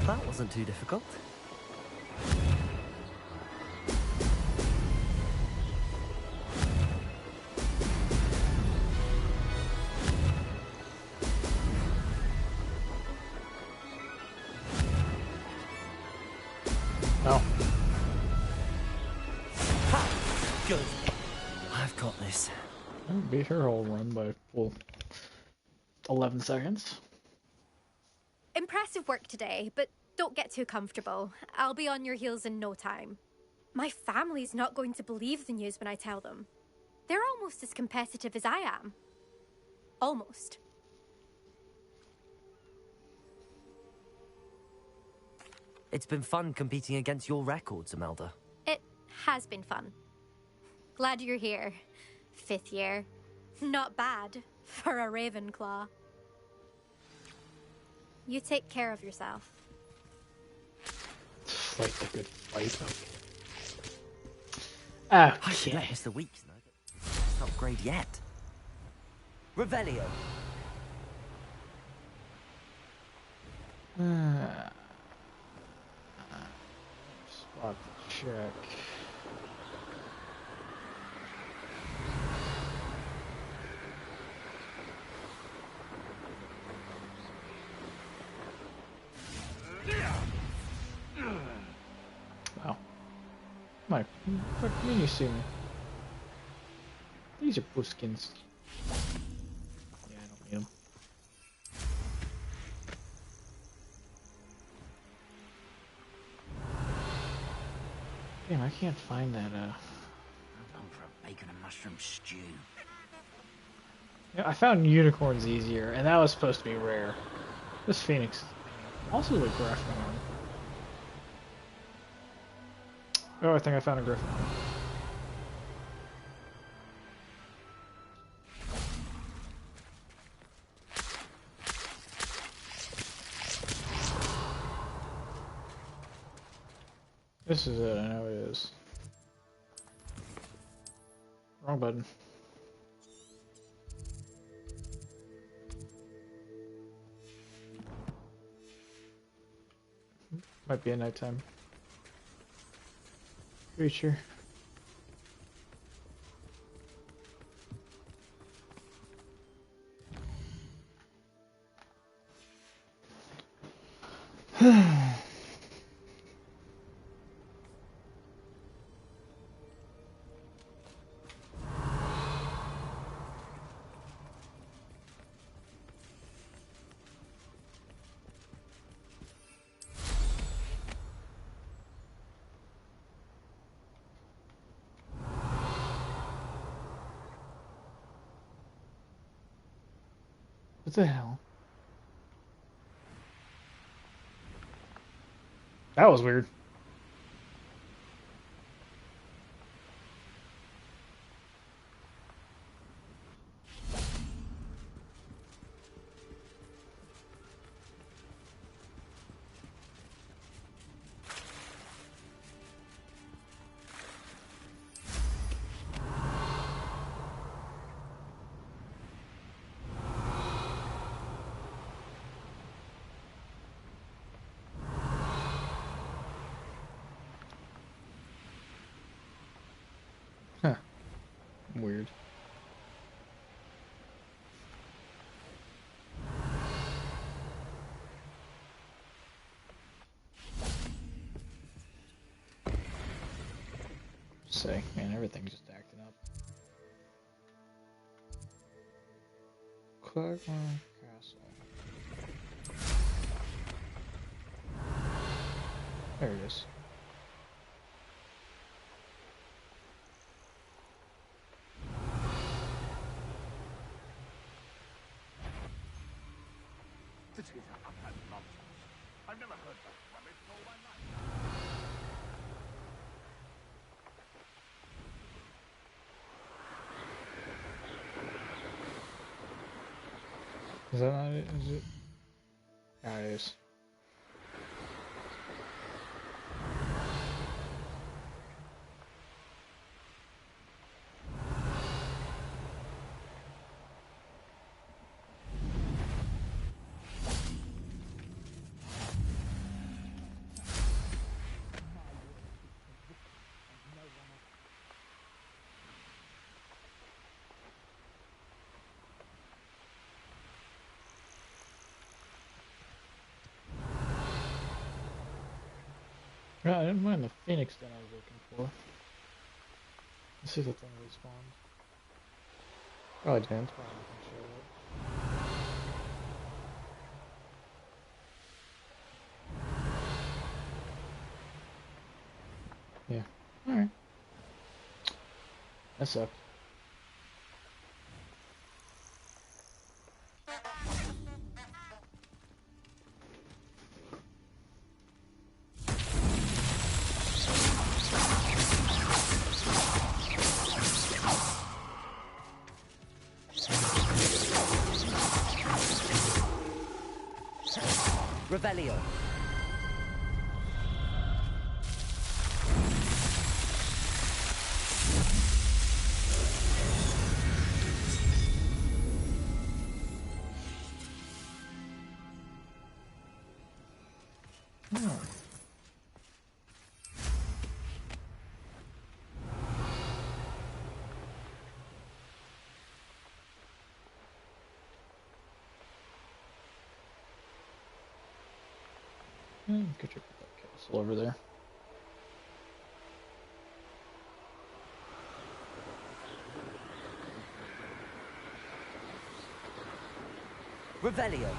That wasn't too difficult. Oh. Ha! Good. I've got this. I beat her whole run by full 11 seconds. Impressive work today, but don't get too comfortable. I'll be on your heels in no time. My family's not going to believe the news when I tell them. They're almost as competitive as I am. Almost. It's been fun competing against your records, Imelda. It has been fun. Glad you're here. 5th year. Not bad for a Ravenclaw. You take care of yourself. Fight the good fight. Okay. I should let Mr. Weeks know that it's not upgrade yet. Revelio. Spot the check. Wow. My, what do you mean you see me? These are Puskins. Yeah, I don't need them. Damn, I can't find that, I'm going for a bacon and mushroom stew. Yeah, I found unicorns easier, and that was supposed to be rare. This Phoenix. Also the Griffin one. Oh, I think I found a Griffin one. This is it, I know it is. Wrong button. Might be a nighttime creature. What the hell? That was weird. Huh. Weird. Say, man, everything's just acting up. Quagmire Castle. There it is. This is utter nonsense. I've never heard that rubbish in all my life. Is that not it? Is it? Yeah, it is. Yeah, I didn't mind the Phoenix den I was looking for. Let's see if the thing respawned. Probably didn't. Probably didn't show it. Yeah. Alright. That sucked. Revelio. Oh. Go check out that castle over there. Revelio.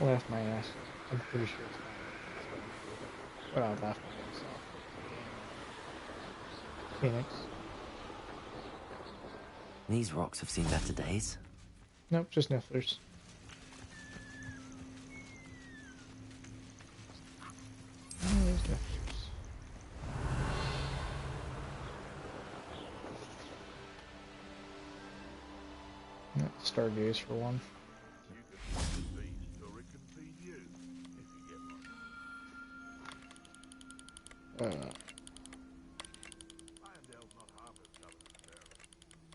Laugh my ass. I'm pretty sure it's fine. Well, I'll laugh my ass off. Phoenix. These rocks have seen better days. Nope, just nifflers. Oh, there's nifflers. Stargaze for one.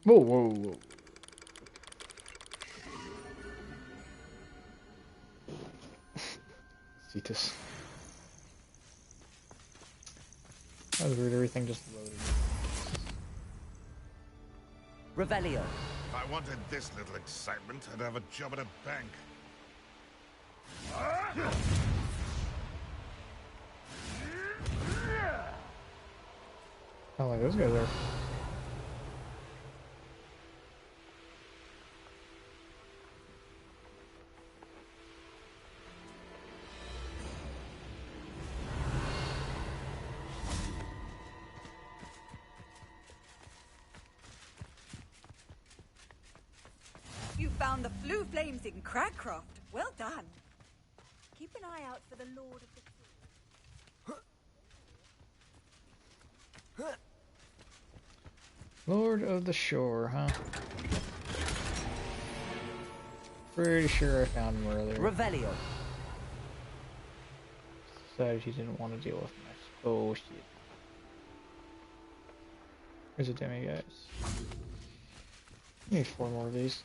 Whoa, whoa, whoa. Cetus. That was weird, everything just loaded. Revelio. If I wanted this little excitement, I'd have a job at a bank. Oh, like those guys are. You found the flue flames in Cragcroft. Well done. Keep an eye out for the Lord of the Lord of the Shore, huh? Pretty sure I found him earlier. Revelio. Decided he didn't want to deal with my bullshit. There's a demi, guys. I need 4 more of these.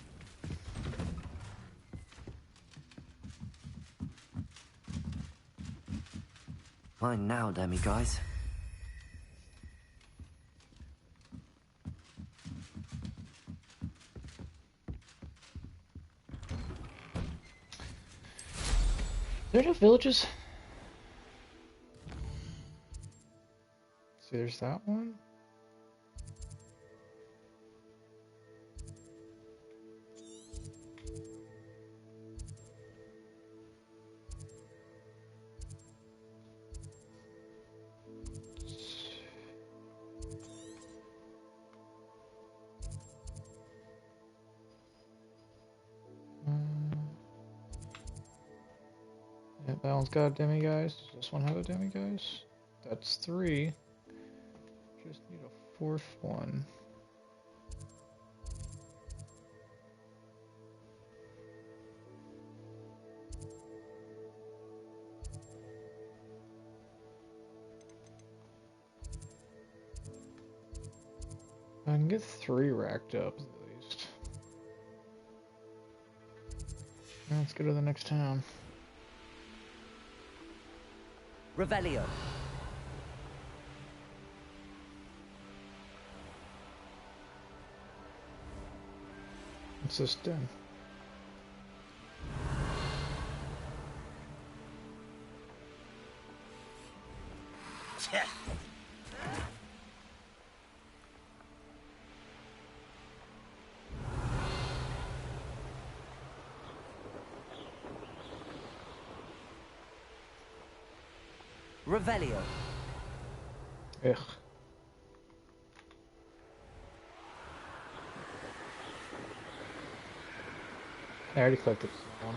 Mine now, demi guys. Are there no villages? See, there's that one. Yeah, that one's got a demi, guys. Does this one have a demi, guys? That's 3. Just need a 4th one. I can get 3 racked up at least. Now let's go to the next town. Revelio. What's this den? Revelio. Ugh. I already collected one.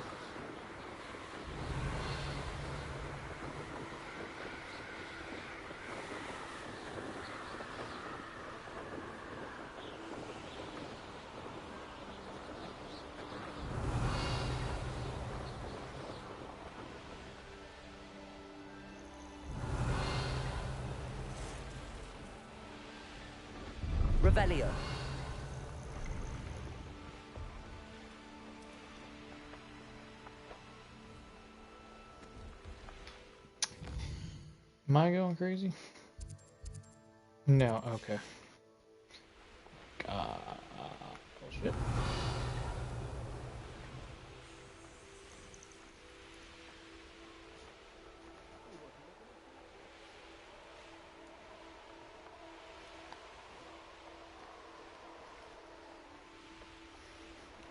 Revelio. Am I going crazy? No, okay. Bullshit.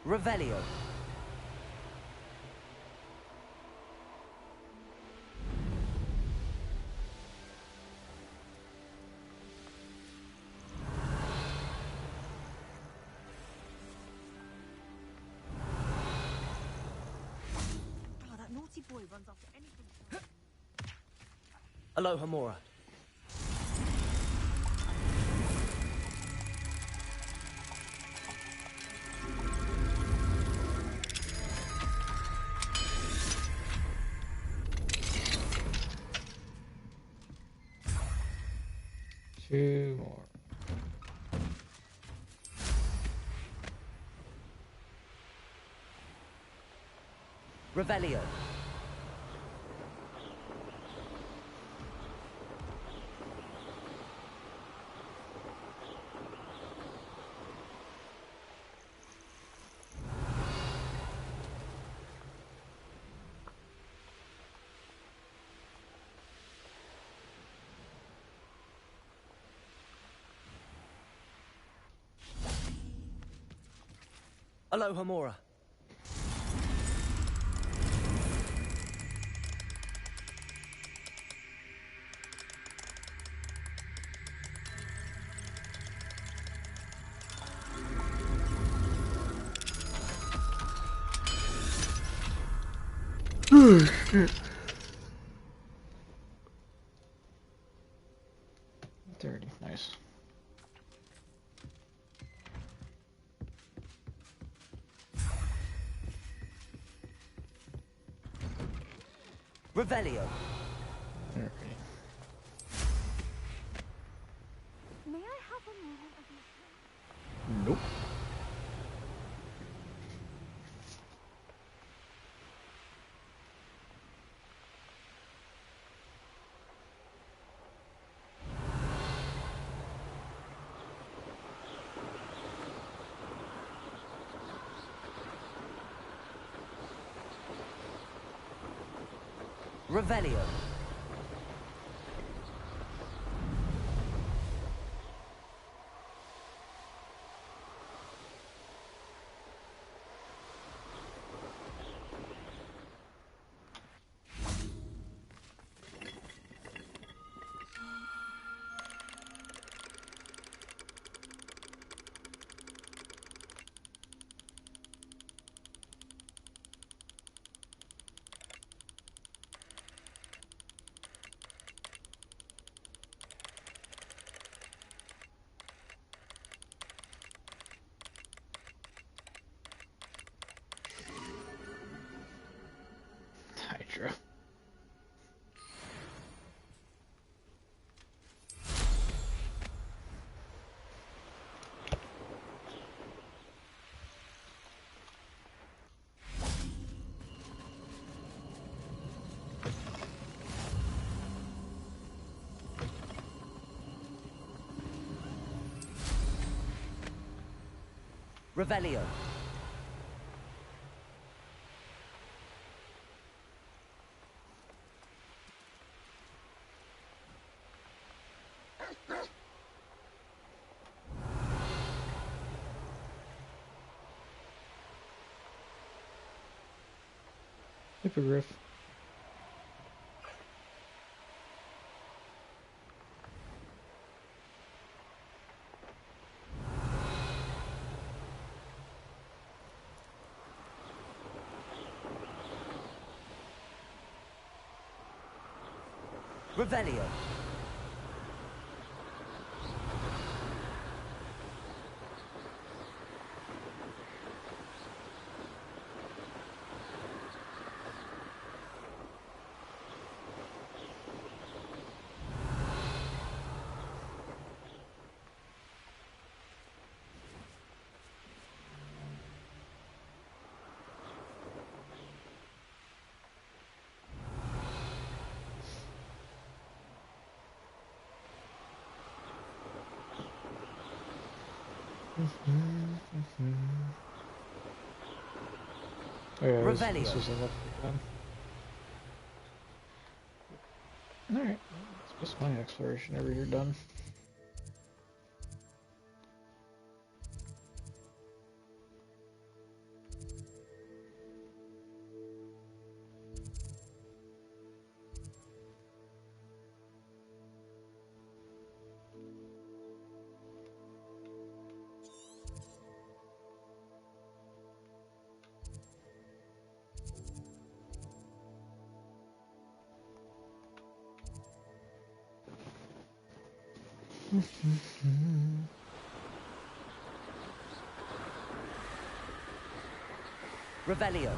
Revelio. Oh, that naughty boy runs after anything. Aloha Mora. Two more. Revelio. Aloha Mora. Shit. 30, nice. Revelio. Alright. May I have a moment of your time? Nope. Revelio. Hydra. Revelio. Hippogriff. Revelio. Oh yeah, this Revelio. was enough for them. Alright, that's my exploration over here done. Revelio.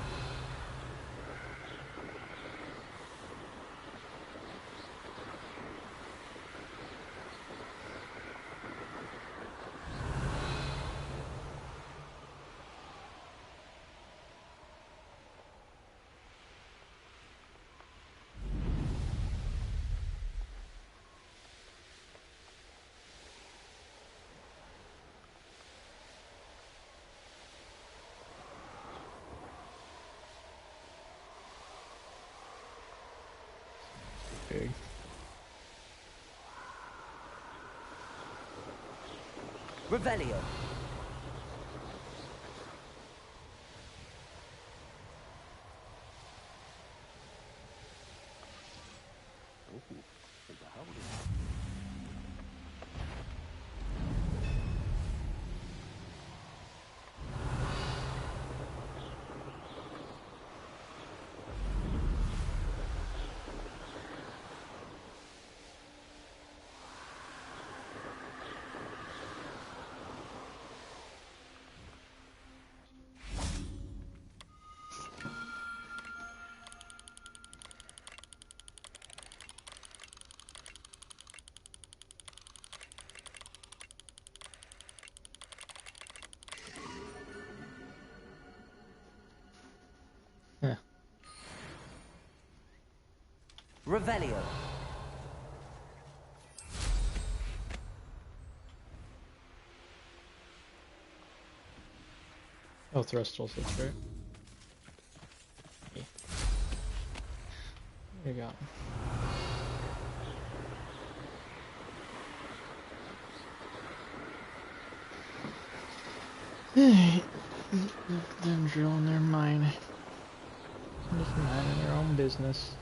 Big. Revelio. Yeah. Revelio. Oh, Thrustles, that's right. Yeah. What do you got? Alright. Them drilling their mine. Just minding their own business.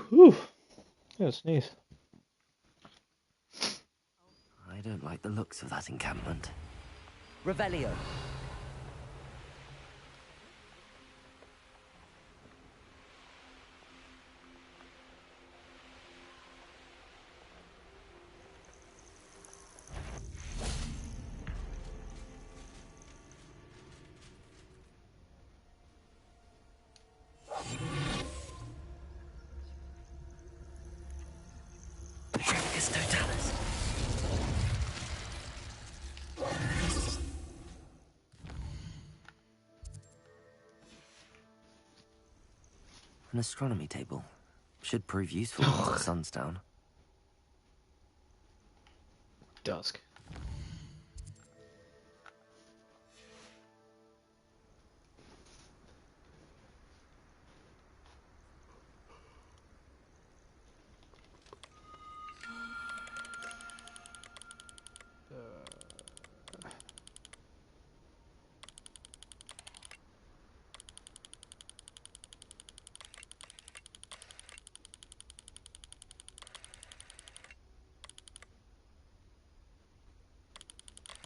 Whew. Gotta sneeze. I don't like the looks of that encampment. Revelio. Patricus Totalis. An astronomy table. Should prove useful once the sun's down. Dusk.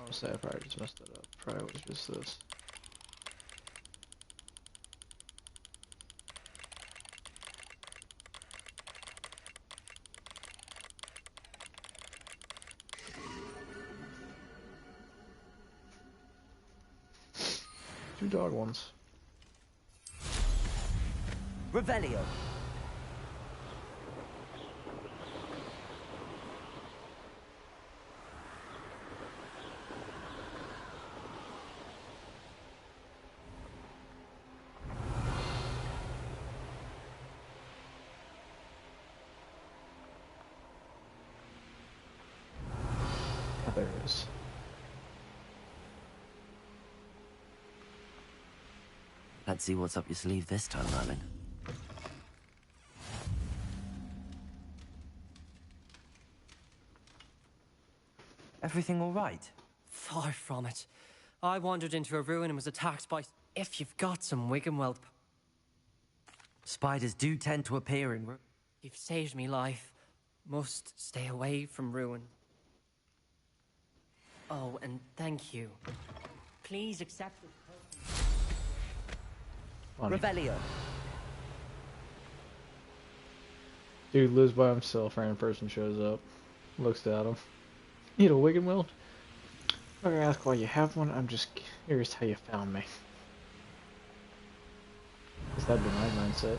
Honestly, I probably just messed it up. Probably was just this. 2 dog ones. Revelio. Oh, there it is. Let's see what's up your sleeve this time, Merlin. Everything all right? Far from it. I wandered into a ruin and was attacked by... If you've got some Wiggenweld... Spiders do tend to appear in... You've saved me life. Must stay away from ruin. Oh, and thank you. Please accept this. Revelio. Dude lives by himself, random person shows up. Looks at him. You need a Wiggenweld? I'm gonna ask why you have one, I'm just curious how you found me. Guess that'd be my mindset.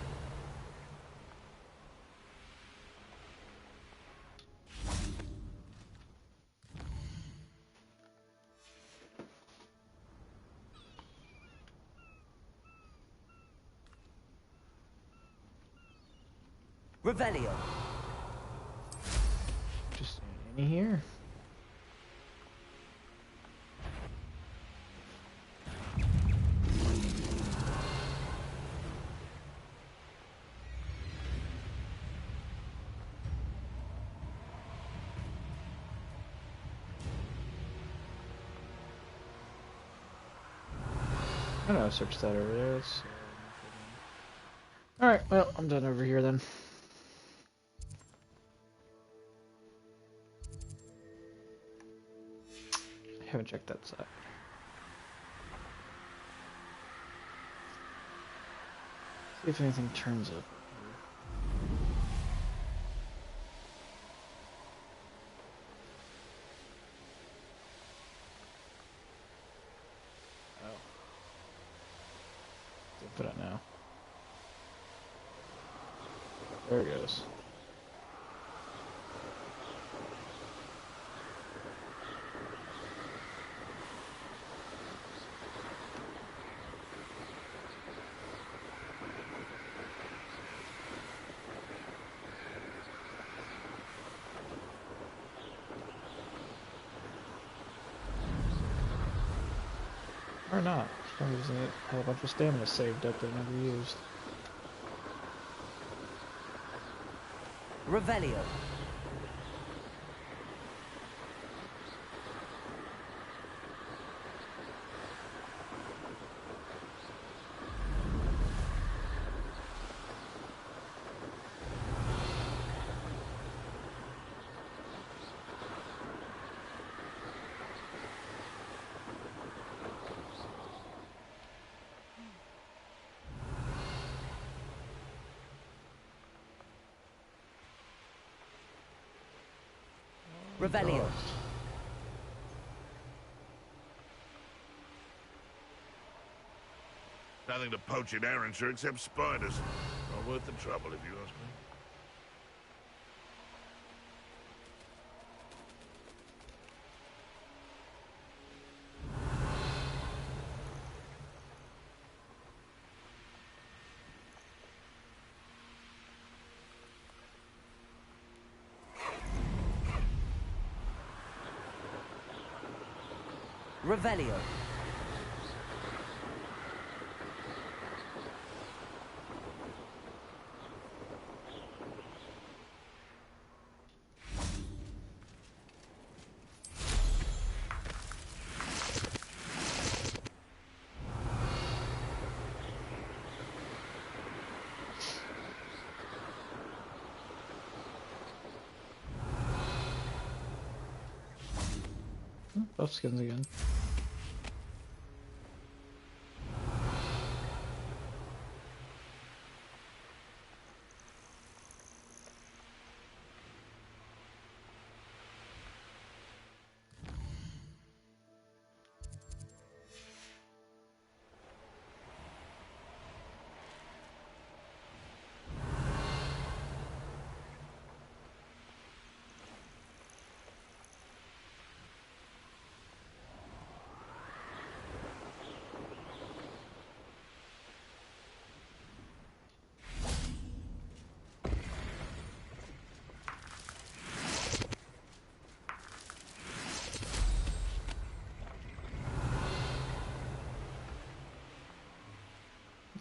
Revelio. Just any here? I know I searched that over there. Alright, well, I'm done over here then. I haven't checked that side. See if anything turns up. Put it now. There it goes. Or not. I'm using it. I have a bunch of stamina saved up that I never used. Revelio. Revelio. Nothing to poach in Arrynshire except spiders. Not worth the trouble, if you ask me. Revelio. Buff skins again.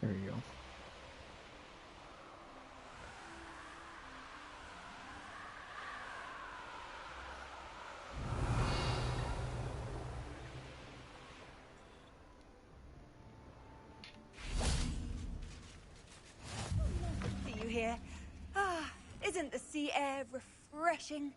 There you go. See you here. Ah, isn't the sea air refreshing?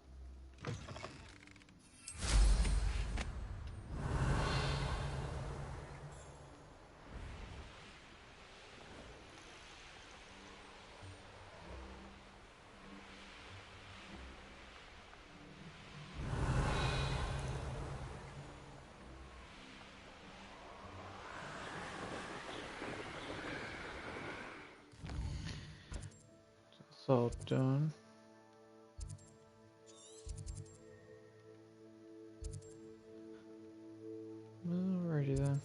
It's all done. Alrighty then.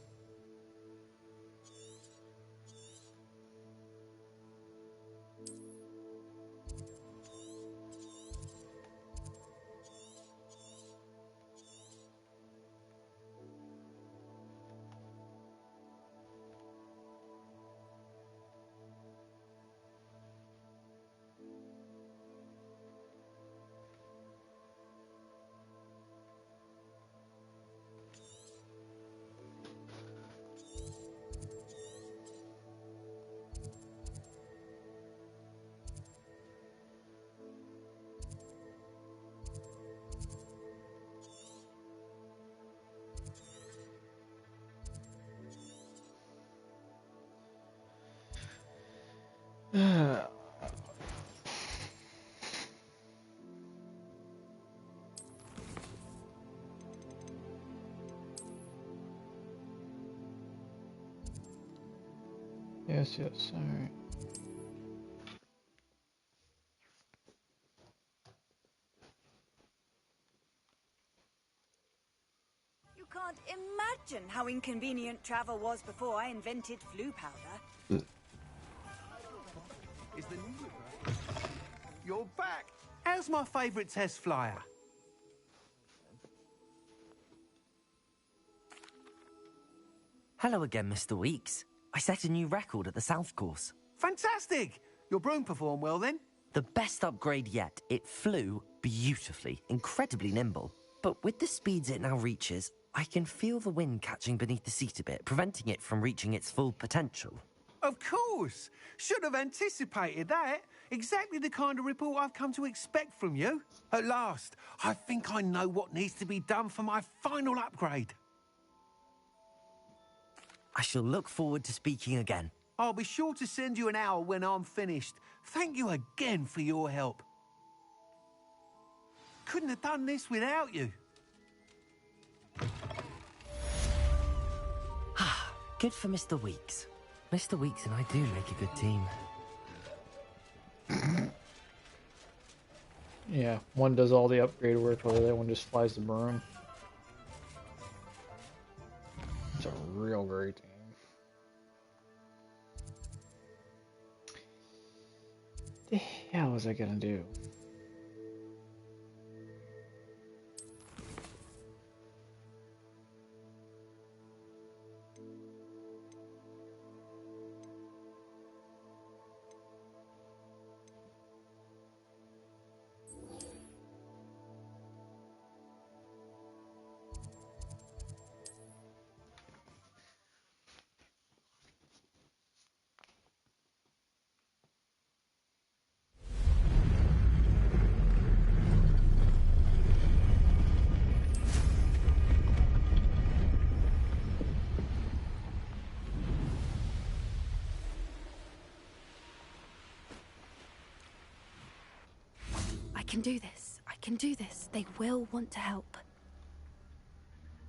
Yes, alright. You can't imagine how inconvenient travel was before I invented flu powder. Is the new river? You're back! How's my favourite test flyer? Hello again, Mr. Weeks. I set a new record at the South Course. Fantastic! Your broom performed well then? The best upgrade yet. It flew beautifully, incredibly nimble. But with the speeds it now reaches, I can feel the wind catching beneath the seat a bit, preventing it from reaching its full potential. Of course! Should have anticipated that. Exactly the kind of report I've come to expect from you. At last, I think I know what needs to be done for my final upgrade. I shall look forward to speaking again. I'll be sure to send you an hour when I'm finished. Thank you again for your help. Couldn't have done this without you. Good for Mr. Weeks. Mr. Weeks and I do make a good team. Yeah, one does all the upgrade work while the other one just flies the broom. It's a real great team. The hell was I gonna do? I can do this. I can do this. They will want to help.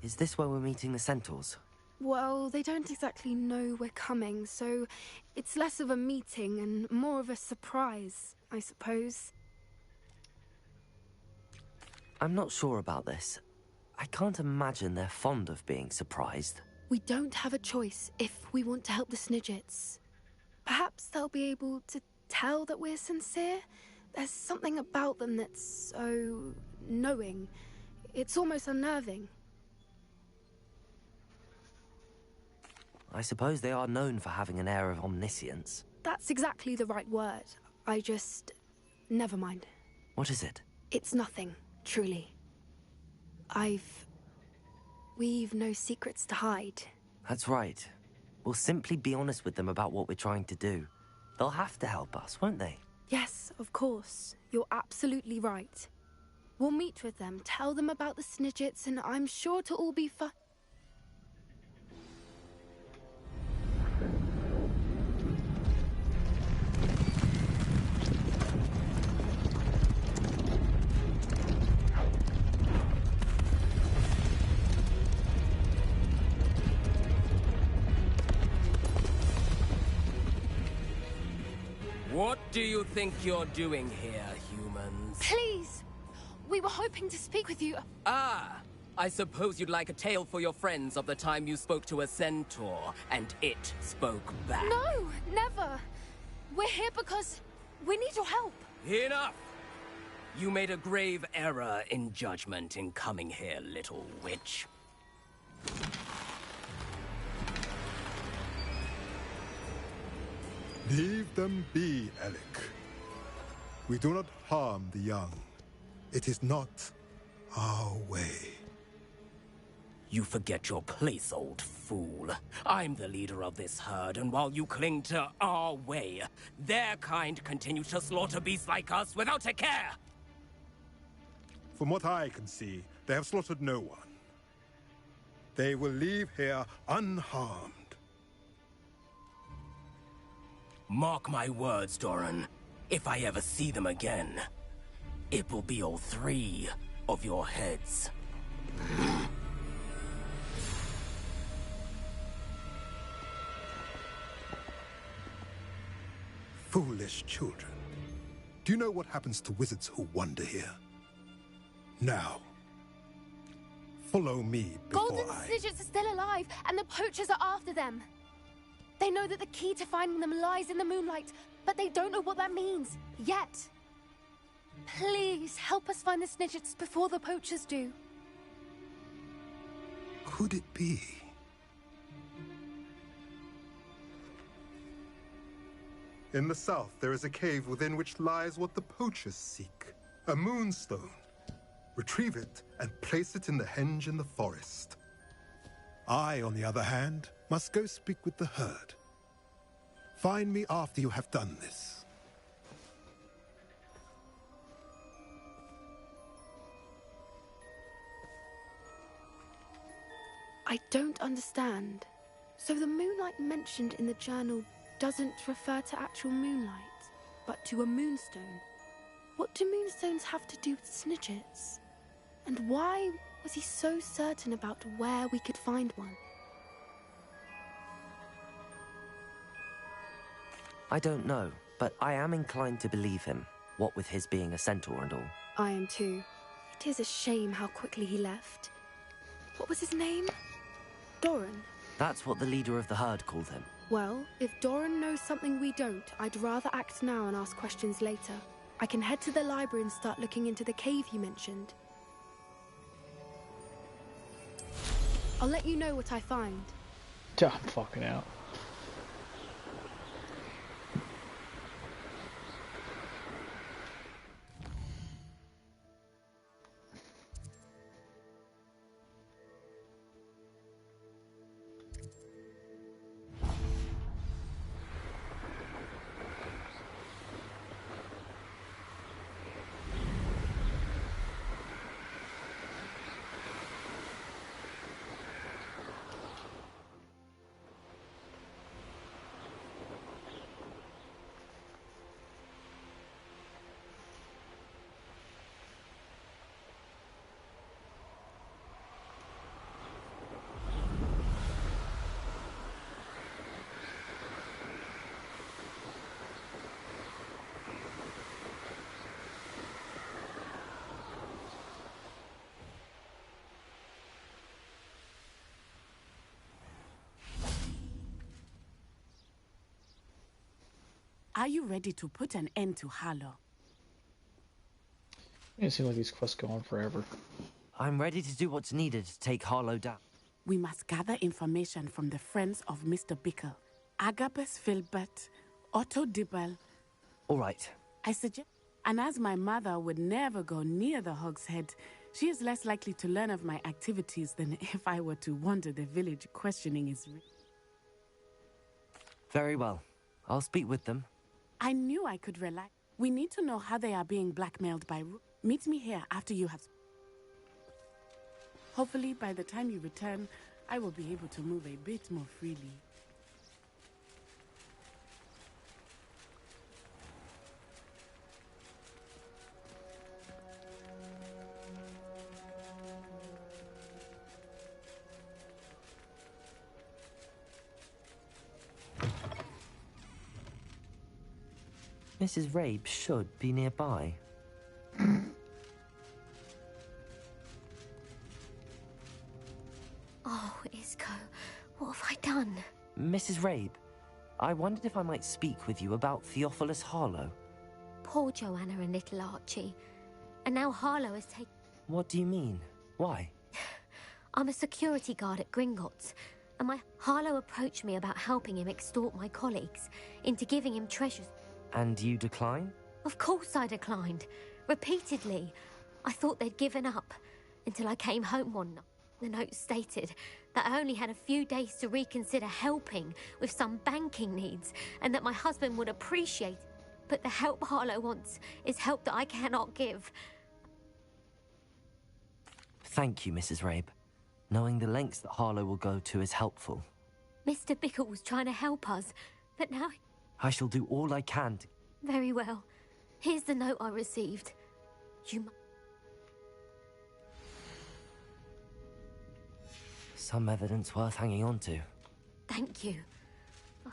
Is this where we're meeting the Centaurs? Well, they don't exactly know we're coming, so it's less of a meeting and more of a surprise, I suppose. I'm not sure about this. I can't imagine they're fond of being surprised. We don't have a choice if we want to help the Snidgets. Perhaps they'll be able to tell that we're sincere. There's something about them that's so knowing. It's almost unnerving. I suppose they are known for having an air of omniscience. That's exactly the right word. I just... Never mind. What is it? It's nothing, truly. We've no secrets to hide. That's right. We'll simply be honest with them about what we're trying to do. They'll have to help us, won't they? Yes, of course. You're absolutely right. We'll meet with them, tell them about the Snidgets, and I'm sure to all be fine. What do you think you're doing here, humans? Please! We were hoping to speak with you. Ah! I suppose you'd like a tale for your friends of the time you spoke to a centaur, and it spoke back. No! Never! We're here because we need your help. Enough! You made a grave error in judgment in coming here, little witch. Leave them be, Alec. We do not harm the young. It is not our way. You forget your place, old fool. I'm the leader of this herd, and while you cling to our way, their kind continue to slaughter beasts like us without a care! From what I can see, they have slaughtered no one. They will leave here unharmed. Mark my words, Doran. If I ever see them again, it will be all 3 of your heads. Foolish children. Do you know what happens to wizards who wander here? Now, follow me before Golden Snidgets are still alive, and the poachers are after them. They know that the key to finding them lies in the moonlight, but they don't know what that means, yet. Please, help us find the Snidgets before the poachers do. Could it be? In the south, there is a cave within which lies what the poachers seek. A moonstone. Retrieve it and place it in the henge in the forest. I, on the other hand, must go speak with the herd. Find me after you have done this. I don't understand. So the moonlight mentioned in the journal doesn't refer to actual moonlight, but to a moonstone. What do moonstones have to do with Snidgets? And why was he so certain about where we could find one? I don't know, but I am inclined to believe him, what with his being a centaur and all. I am too. It is a shame how quickly he left. What was his name? Doran? That's what the leader of the herd called him. Well, if Doran knows something we don't, I'd rather act now and ask questions later. I can head to the library and start looking into the cave you mentioned. I'll let you know what I find. I'm fucking out. Are you ready to put an end to Harlow? It seems like these quests go on forever. I'm ready to do what's needed to take Harlow down. We must gather information from the friends of Mr. Bickle. Agabus Filbert, Otto Dibble. All right. I suggest... And as my mother would never go near the Hogshead, she is less likely to learn of my activities than if I were to wander the village questioning his... Very well. I'll speak with them. I knew I could rely. We need to know how they are being blackmailed by... Meet me here after you have... Hopefully, by the time you return, I will be able to move a bit more freely. Mrs. Rabe should be nearby. Oh, Isco, what have I done? Mrs. Rabe, I wondered if I might speak with you about Theophilus Harlow. Poor Joanna and little Archie. And now Harlow has taken... What do you mean? Why? I'm a security guard at Gringotts, and my Harlow approached me about helping him extort my colleagues into giving him treasures. And you decline? Of course I declined. Repeatedly. I thought they'd given up, until I came home one night. The note stated that I only had a few days to reconsider helping with some banking needs, and that my husband would appreciate it. But the help Harlow wants is help that I cannot give. Thank you, Mrs. Rabe. Knowing the lengths that Harlow will go to is helpful. Mr. Bickle was trying to help us, but now... I shall do all I can to... Very well. Here's the note I received. You... Some evidence worth hanging on to. Thank you. I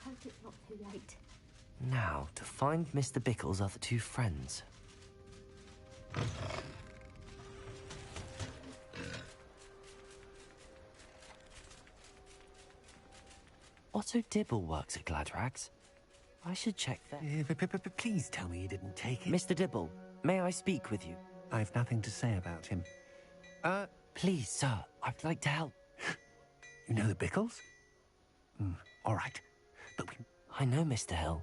hope it's not too late. Now, to find Mr. Bickle's other two friends. Otto Dibble works at Gladrags. I should check that. Please tell me you didn't take it. Mr. Dibble, may I speak with you? I've nothing to say about him. Please, sir, I'd like to help. You know the Bickles? All right. But I know Mr. Hill.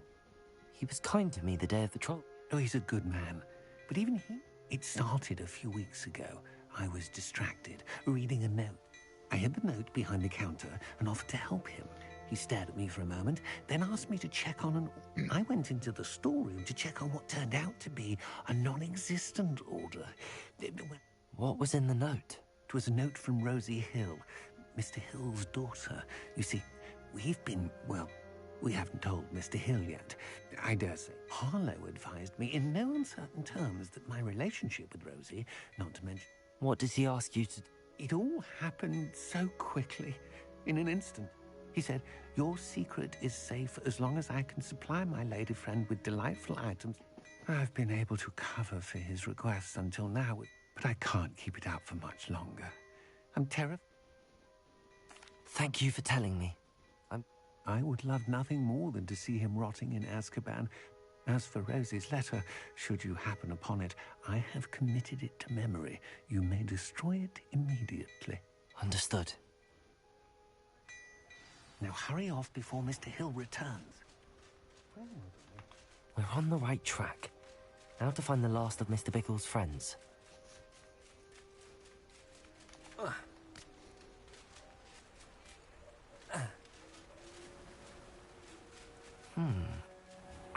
He was kind to me the day of the trial. Oh, he's a good man. But even he... It started a few weeks ago. I was distracted, reading a note. I hid the note behind the counter and offered to help him. He stared at me for a moment, then asked me to check on an... I went into the storeroom to check on what turned out to be a non-existent order. What was in the note? It was a note from Rosie Hill, Mr. Hill's daughter. You see, we've been, well, we haven't told Mr. Hill yet. I dare say Harlow advised me in no uncertain terms that my relationship with Rosie, not to mention... What does he ask you to... It all happened so quickly, in an instant. He said, your secret is safe as long as I can supply my lady friend with delightful items. I've been able to cover for his requests until now, but I can't keep it out for much longer. I'm terrified. Thank you for telling me. I would love nothing more than to see him rotting in Azkaban. As for Rosie's letter, should you happen upon it, I have committed it to memory. You may destroy it immediately. Understood. Now hurry off before Mr. Hill returns. We're on the right track. Now to find the last of Mr. Bickle's friends.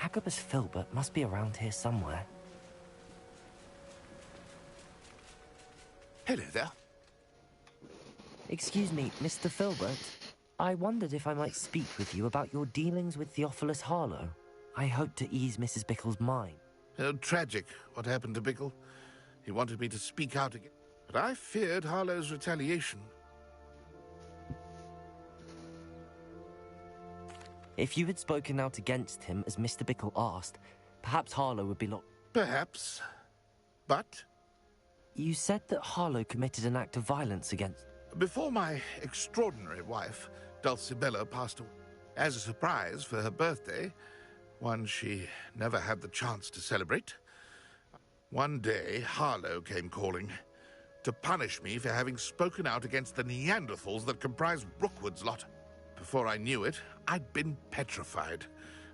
Agabus Filbert must be around here somewhere. Hello there. Excuse me, Mr. Filbert. I wondered if I might speak with you about your dealings with Theophilus Harlow. I hope to ease Mrs. Bickle's mind. Tragic, what happened to Bickle. He wanted me to speak out again, but I feared Harlow's retaliation. If you had spoken out against him, as Mr. Bickle asked, perhaps Harlow would be locked. Perhaps. But? You said that Harlow committed an act of violence against... Before my extraordinary wife, Dulcibella, passed away, as a surprise for her birthday, one she never had the chance to celebrate, one day Harlow came calling, to punish me for having spoken out against the Neanderthals that comprise Rookwood's lot. Before I knew it, I'd been petrified,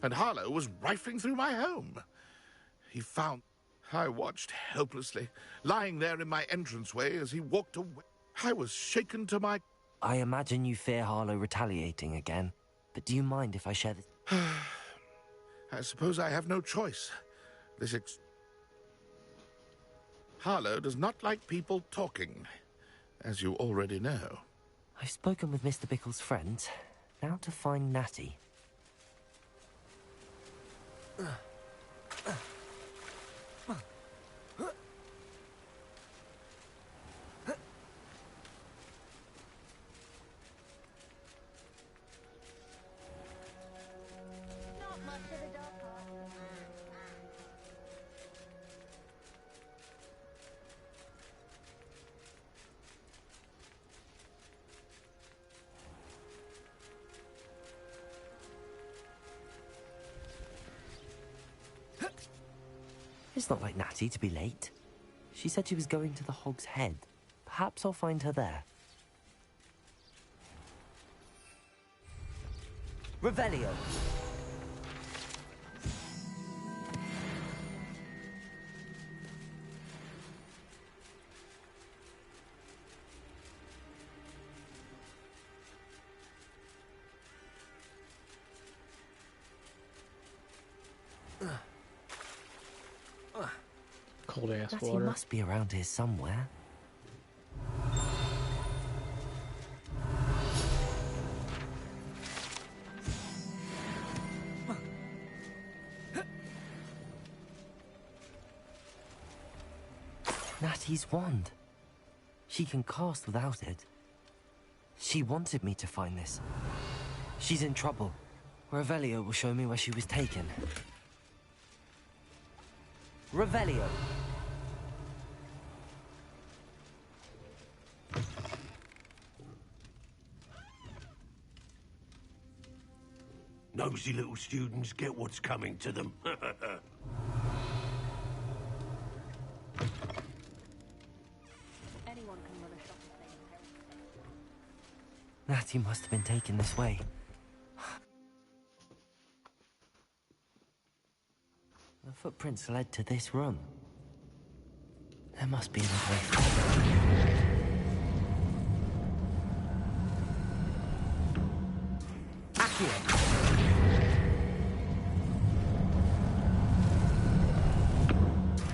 and Harlow was rifling through my home. He found... I watched helplessly, lying there in my entranceway as he walked away. I was shaken to my... I imagine you fear Harlow retaliating again, but do you mind if I share this? I suppose I have no choice. Harlow does not like people talking, as you already know. I've spoken with Mr. Bickle's friends. Now to find Natty. It's not like Natty to be late. She said she was going to the Hog's Head. Perhaps I'll find her there. Revelio. Cold ass Natty water. must be around here somewhere. Natty's wand. She can cast without it. She wanted me to find this. She's in trouble. Revelio will show me where she was taken. Revelio. Nosy little students get what's coming to them. Natty must have been taken this way. The footprints led to this room. There must be another way. Accio.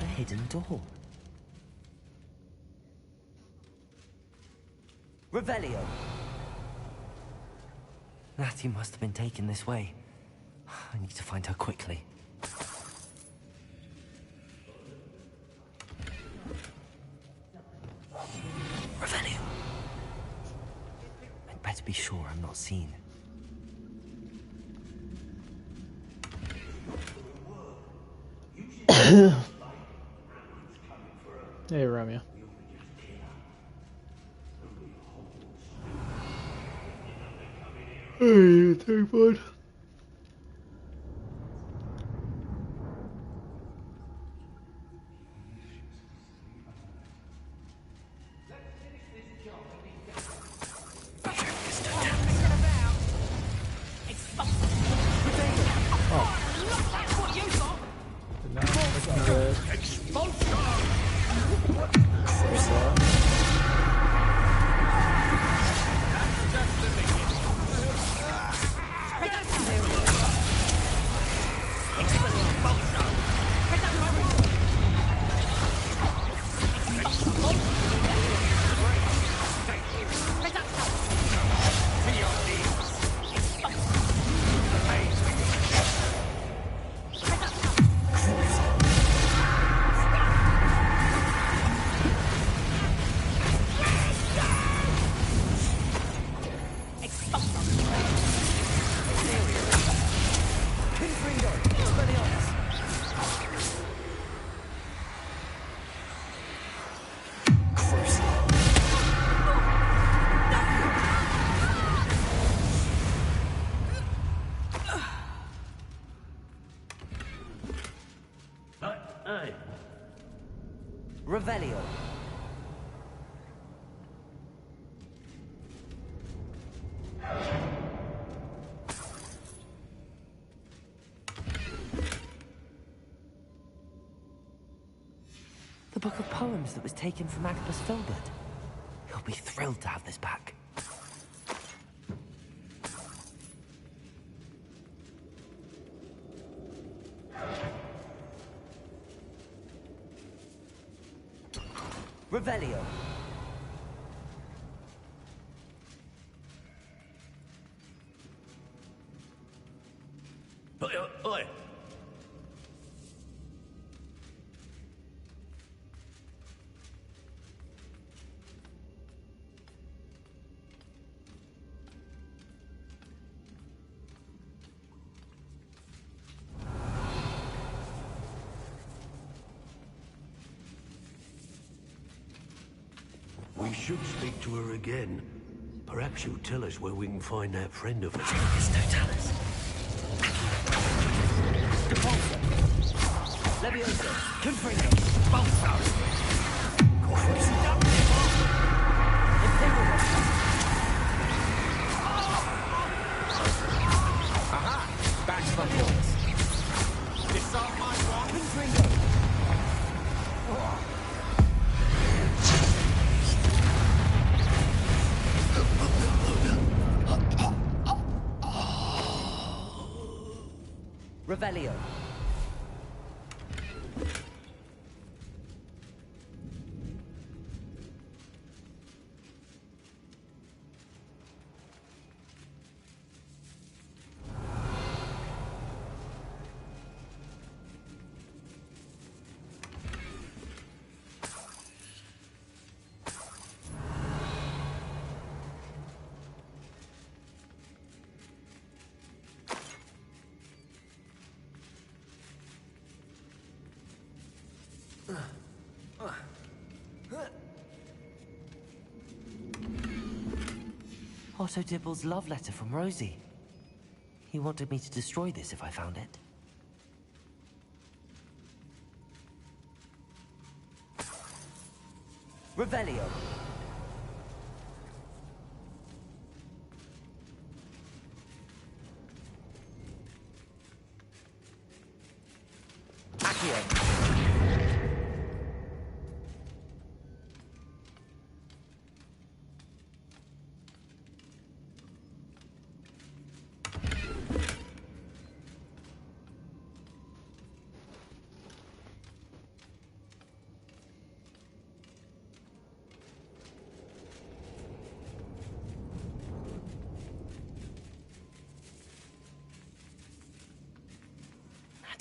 A hidden door. Revelio. Natty must have been taken this way. I need to find her quickly. Revelio. I'd better be sure I'm not seen. Hey, Romeo. Hey, take one. Revelio. book of poems that was taken from Agabus Filbert. He'll be thrilled to have this back. Revelio. Oi! We should speak to her again. Perhaps she'll tell us where we can find that friend of hers. Totalis. Depulso. Levioso. Confringo. Bolstar. Aha! Back to the horse. Disarm my wand. Confringo. Revelio. Otto Dibble's love letter from Rosie. He wanted me to destroy this if I found it. Revelio. Accio.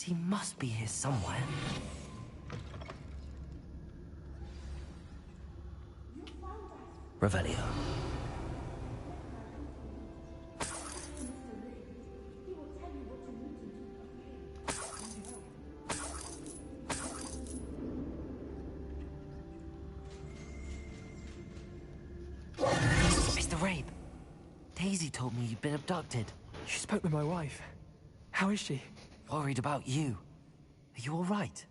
He must be here somewhere. Revelio. Mr. Rabe, Daisy told me you'd been abducted. You spoke with my wife. How is she? Worried about you. Are you all right?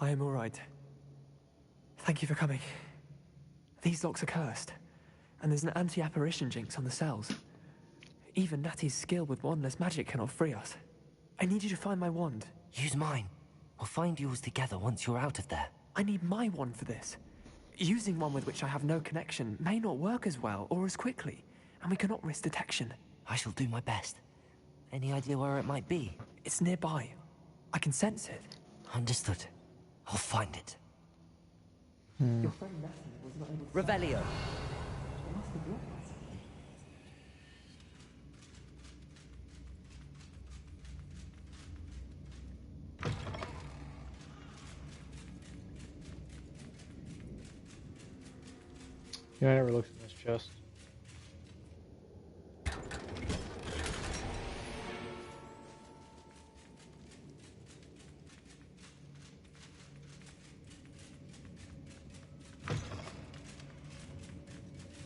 I am all right. Thank you for coming. These locks are cursed, and there's an anti-apparition jinx on the cells. Even Natty's skill with wandless magic cannot free us. I need you to find my wand. Use mine. We'll find yours together once you're out of there. I need my wand for this. Using one with which I have no connection may not work as well or as quickly, and we cannot risk detection. I shall do my best. Any idea where it might be? It's nearby. I can sense it. Understood. I'll find it. Your friend Natty was not able to... Revelio. It must have blocked us. Yeah, I never looked in this chest.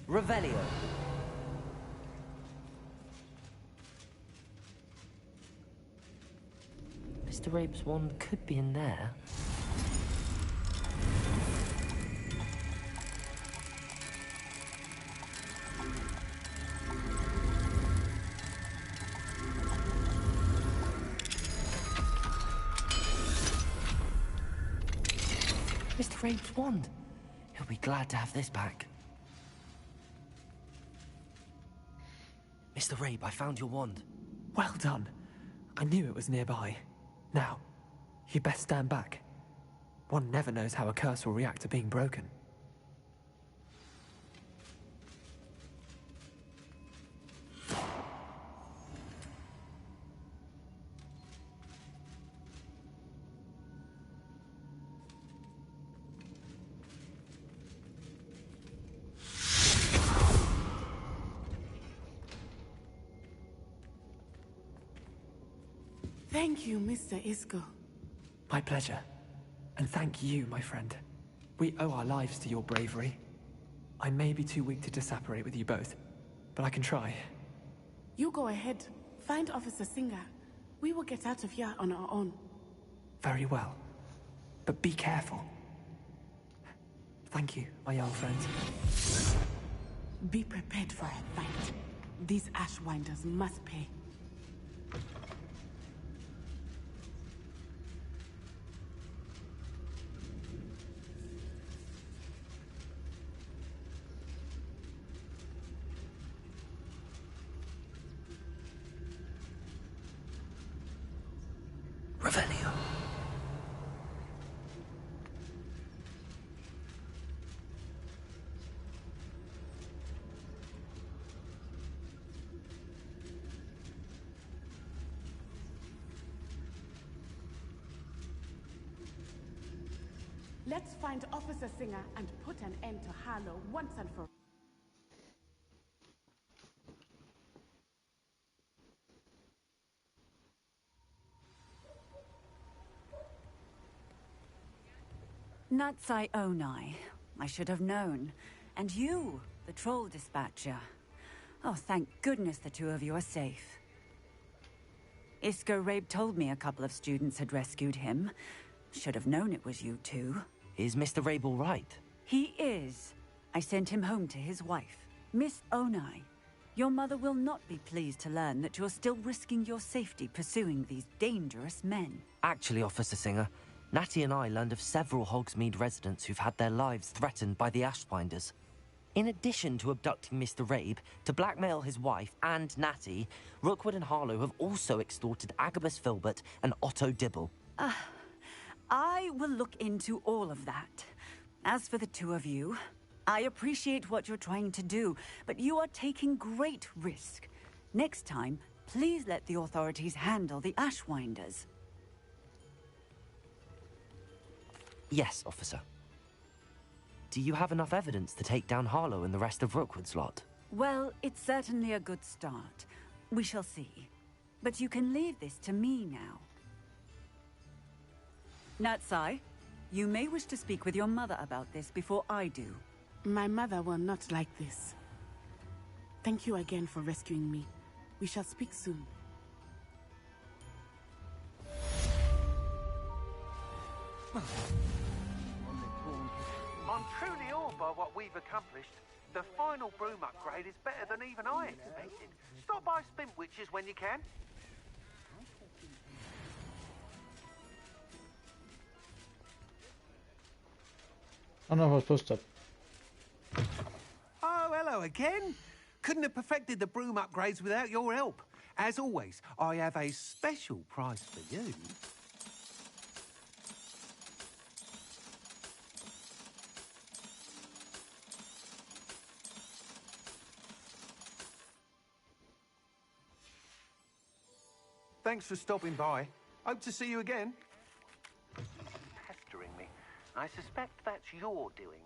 Revelio. Mr. Rabe's wand could be in there. Mr. Rabe's wand. He'll be glad to have this back. Mr. Rabe, I found your wand. Well done. I knew it was nearby. Now, you best stand back. One never knows how a curse will react to being broken. Thank you, Mr. Isco. My pleasure. And thank you, my friend. We owe our lives to your bravery. I may be too weak to disapparate with you both, but I can try. You go ahead. Find Officer Singer. We will get out of here on our own. Very well. But be careful. Thank you, my young friend. Be prepared for a fight. These Ashwinders must pay. Revelio. Let's find Officer Singer and put an end to Harlow once and for all. Natsai Onai. I should have known. And you, the troll dispatcher. Oh, thank goodness the two of you are safe. Isco Rabe told me a couple of students had rescued him. Should have known it was you two. Is Mr. Rabe all right? He is. I sent him home to his wife. Miss Onai, your mother will not be pleased to learn that you're still risking your safety pursuing these dangerous men. Actually, Officer Singer, Natty and I learned of several Hogsmeade residents who've had their lives threatened by the Ashwinders. In addition to abducting Mr. Rabe, to blackmail his wife and Natty, Rookwood and Harlow have also extorted Agabus Filbert and Otto Dibble. I will look into all of that. As for the two of you, I appreciate what you're trying to do, but you are taking great risk. Next time, please let the authorities handle the Ashwinders. Yes, officer. Do you have enough evidence to take down Harlow and the rest of Rookwood's lot? Well, it's certainly a good start. We shall see. But you can leave this to me now. Natsai, you may wish to speak with your mother about this before I do. My mother will not like this. Thank you again for rescuing me. We shall speak soon. I'm truly awed by what we've accomplished. The final broom upgrade is better than even I expected. Stop by Spintwitches when you can. I don't know if I was supposed to. Oh, hello again. Couldn't have perfected the broom upgrades without your help. As always, I have a special prize for you. Thanks for stopping by. Hope to see you again. Pestering me. I suspect that's your doing.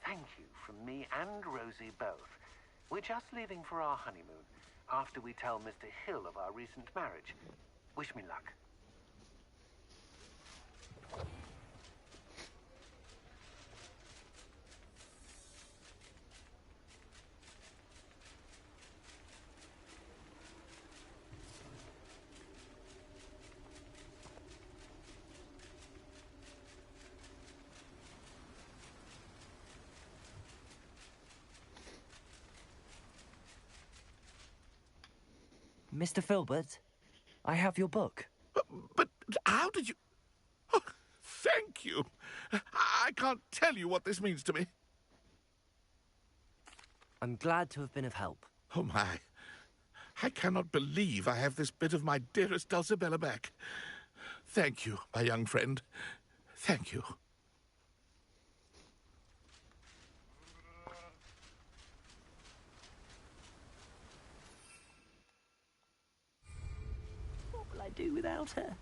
Thank you from me and Rosie both. We're just leaving for our honeymoon after we tell Mr. Hill of our recent marriage. Wish me luck. Mr. Filbert, I have your book. But how did you... thank you. I can't tell you what this means to me. I'm glad to have been of help. Oh, my. I cannot believe I have this bit of my dearest Dulcibella back. Thank you, my young friend. Thank you. What will I do without her?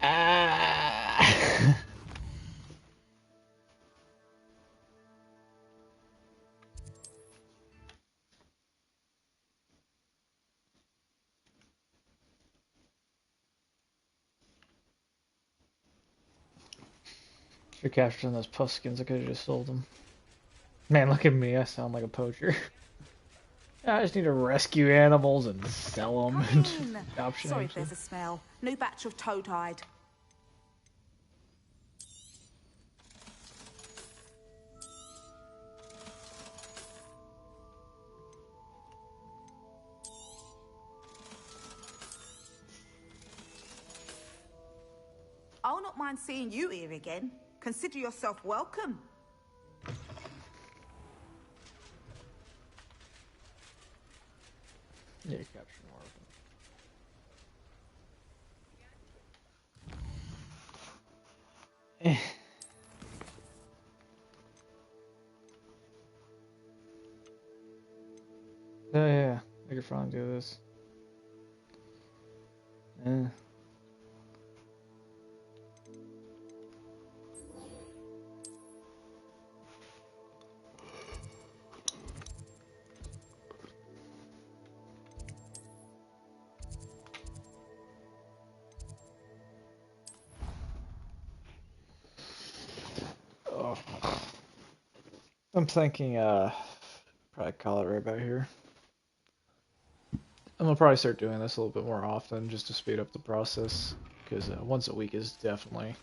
Ah. Should capture some of those puskins. I could have just sold them. Man, look at me. I sound like a poacher. I just need to rescue animals and sell them. And adoption. Sorry if there's a smell. New batch of toad hide. I'll not mind seeing you here again. Consider yourself welcome. Yeah, capture more of them. Oh yeah, I could finally do this. Oh. I'm thinking, probably call it right about here. I'm gonna probably start doing this a little bit more often just to speed up the process, because once a week is definitely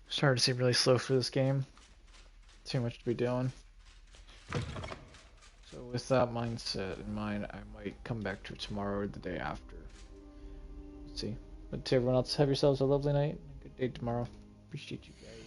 starting to seem really slow for this game. Too much to be doing. So with that mindset in mind, I might come back to it tomorrow or the day after. Let's see. But to everyone else, have yourselves a lovely night. Good day tomorrow. Appreciate you guys.